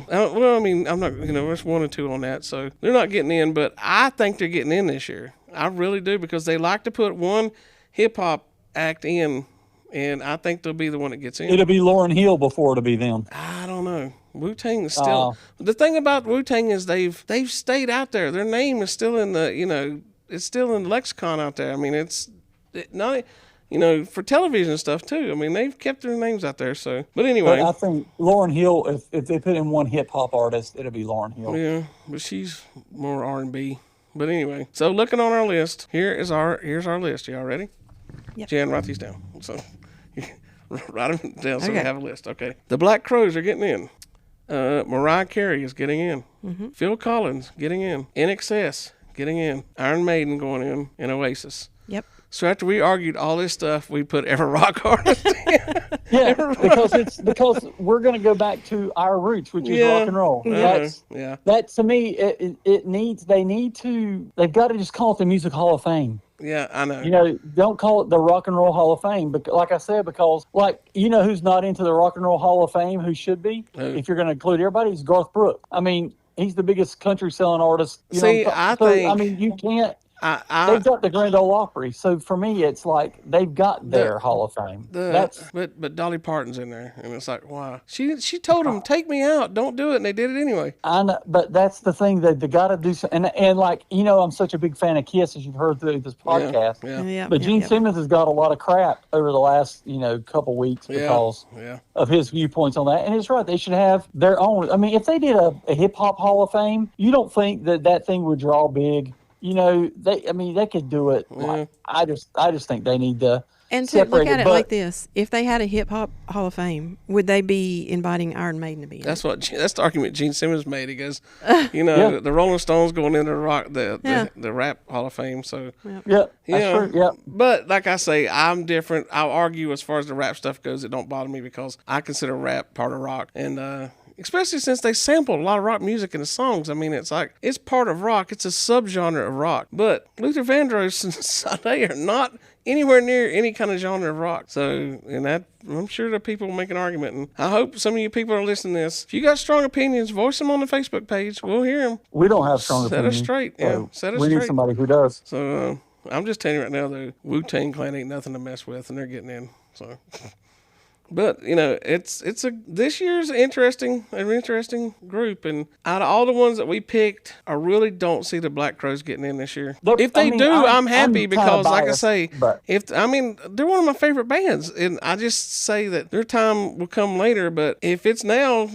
not there's 1 and 2 on that, so they're not getting in. But I think they're getting in this year. I really do, because they like to put one hip hop act in, and I think they'll be the one that gets in. It'll be Lauryn Hill before it'll be them. I don't know. Wu-Tang is still the thing about Wu-Tang is they've stayed out there. Their name is still in the it's still in the lexicon out there. I mean, it's not for television and stuff too. I mean, they've kept their names out there. So, but anyway, But I think Lauryn Hill, if they put in one hip hop artist, it'll be Lauryn Hill. yeah, but she's more R&B. But anyway, so looking on our list, here's our list. Y'all ready? Yep. Jan, write these down. So write them down so we have a list. Okay. The Black Crowes are getting in. Mariah Carey is getting in. Mm-hmm. Phil Collins getting in. NXS getting in. Iron Maiden going in. And Oasis. Yep. So after we argued all this stuff, we put every rock artist in. Yeah, because we're going to go back to our roots, which is rock and roll. That to me, they've got to just call it the Music Hall of Fame. Yeah, I know. Don't call it the Rock and Roll Hall of Fame. But like I said, because who's not into the Rock and Roll Hall of Fame, who should be? Who? If you're going to include everybody, is Garth Brooks. I mean, he's the biggest country selling artist. You can't. They've got the Grand Ole Opry, so for me, it's like they've got their Hall of Fame. But Dolly Parton's in there, and it's like, why? She told them, take me out, don't do it, and they did it anyway. I know, but that's the thing, that they got to do something. And I'm such a big fan of Kiss, as you've heard through this podcast. Yeah. But Gene Simmons has got a lot of crap over the last couple weeks because of his viewpoints on that. And it's right; they should have their own. I mean, if they did a hip hop Hall of Fame, you don't think that thing would draw big? They could do it. Yeah. I just think they need to. And to look at it like this, if they had a hip hop Hall of Fame, would they be inviting Iron Maiden to be in? That's the argument Gene Simmons made. He goes, the Rolling Stones going into the rap Hall of Fame. So that's true. Yeah. But like I say, I'm different. I'll argue as far as the rap stuff goes. It don't bother me because I consider rap part of rock, and especially since they sampled a lot of rock music in the songs. I mean, it's part of rock. It's a subgenre of rock. But Luther Vandross and Sade are not anywhere near any kind of genre of rock. So, I'm sure that people will make an argument. And I hope some of you people are listening to this. If you got strong opinions, voice them on the Facebook page. We'll hear them. We don't have strong opinions. Set us straight. Yeah, set us straight. We need somebody who does. So, I'm just telling you right now, the Wu-Tang Clan ain't nothing to mess with, and they're getting in. So... But this year's an interesting group, and out of all the ones that we picked, I really don't see the Black Crowes getting in this year. If they do, I'm happy because, like I say, they're one of my favorite bands, and I just say that their time will come later. But if it's now,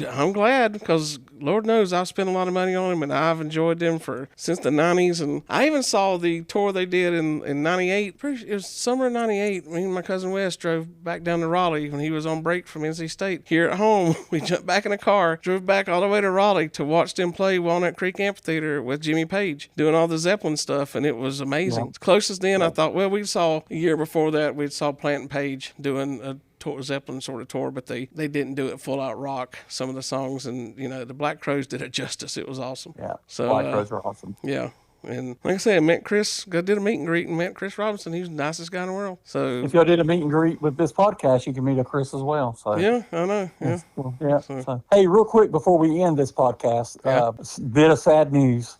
I'm glad, because Lord knows I've spent a lot of money on them, and I've enjoyed them since the 90s. And I even saw the tour they did in 98. It was summer of 98. Me and my cousin Wes drove back down to Raleigh when he was on break from NC State. Here at home, we jumped back in the car, drove back all the way to Raleigh to watch them play Walnut Creek Amphitheater with Jimmy Page, doing all the Zeppelin stuff, and it was amazing. Yeah. Closest then, I thought, we saw a year before that, we saw Plant and Page doing a Zeppelin sort of tour, but they didn't do it full out rock, some of the songs, and the Black Crowes did it justice. It was awesome. Yeah, so Black Crowes were awesome. Yeah. And like I said, I met Chris, did a meet and greet and met Chris Robinson. He's the nicest guy in the world. So If y'all did a meet and greet with this podcast, you can meet a Chris as well. So yeah, I know. Yeah. yeah. So, hey, real quick before we end this podcast, bit of sad news.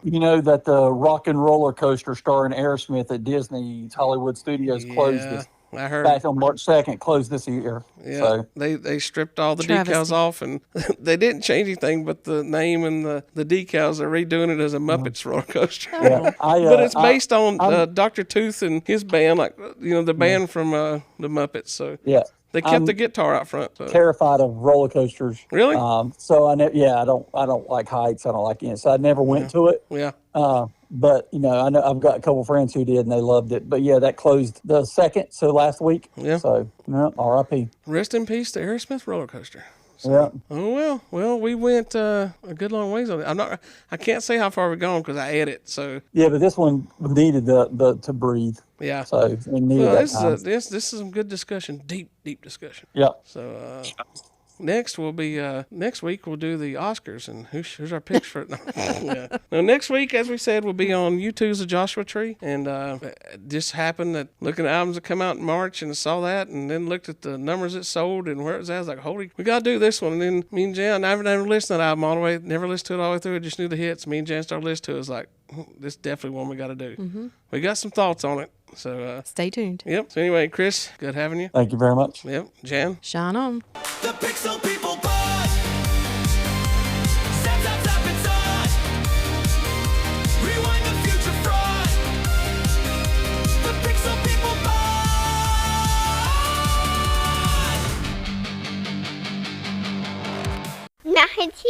You know that the Rock and Roller Coaster starring Aerosmith at Disney's Hollywood Studios closed Yeah, this I heard. back on March 2nd, closed this year. Yeah, So, they stripped all the Travesty. decals off, and they didn't change anything but the name and the decals. They're redoing it as a Muppets roller coaster. yeah, But it's based on Dr. Tooth and his band, like the band from the Muppets. So yeah. they kept the guitar out front. So. Terrified of roller coasters. Really? So I don't like heights. I don't like it. So I never went to it. Yeah. But I know I've got a couple friends who did and they loved it. But yeah, that closed the 2nd, so last week. Yeah. So R.I.P. Rest in peace to Aerosmith roller coaster. Yeah. Oh well, we went a good long ways on it. I can't say how far we've gone because I edit. So Yeah, but this one needed the to breathe. yeah. So we needed Well, that time. this is some good discussion, deep discussion. Yeah. So next week we'll do the Oscars and who's our picks for it. Yeah. Now next week, as we said, we'll be on U2's The Joshua Tree, and it just happened that looking at albums that come out in March and I saw that, and then looked at the numbers it sold and where it was at. I was like, holy, we gotta do this one. And then me and Jan, I never listened to that album all the way, never listened to it all the way through. I just knew the hits. Me and Jan started listening to it. It was like, this is definitely one we got to do. Mm-hmm. We got some thoughts on it. So Stay tuned. yep. So anyway, Chris, good having you. Thank you very much. Yep. Jan. Shine on. The Pixel People Pod. Steps up, tap inside. Rewind the future fraud. The Pixel People Pod. 哪还记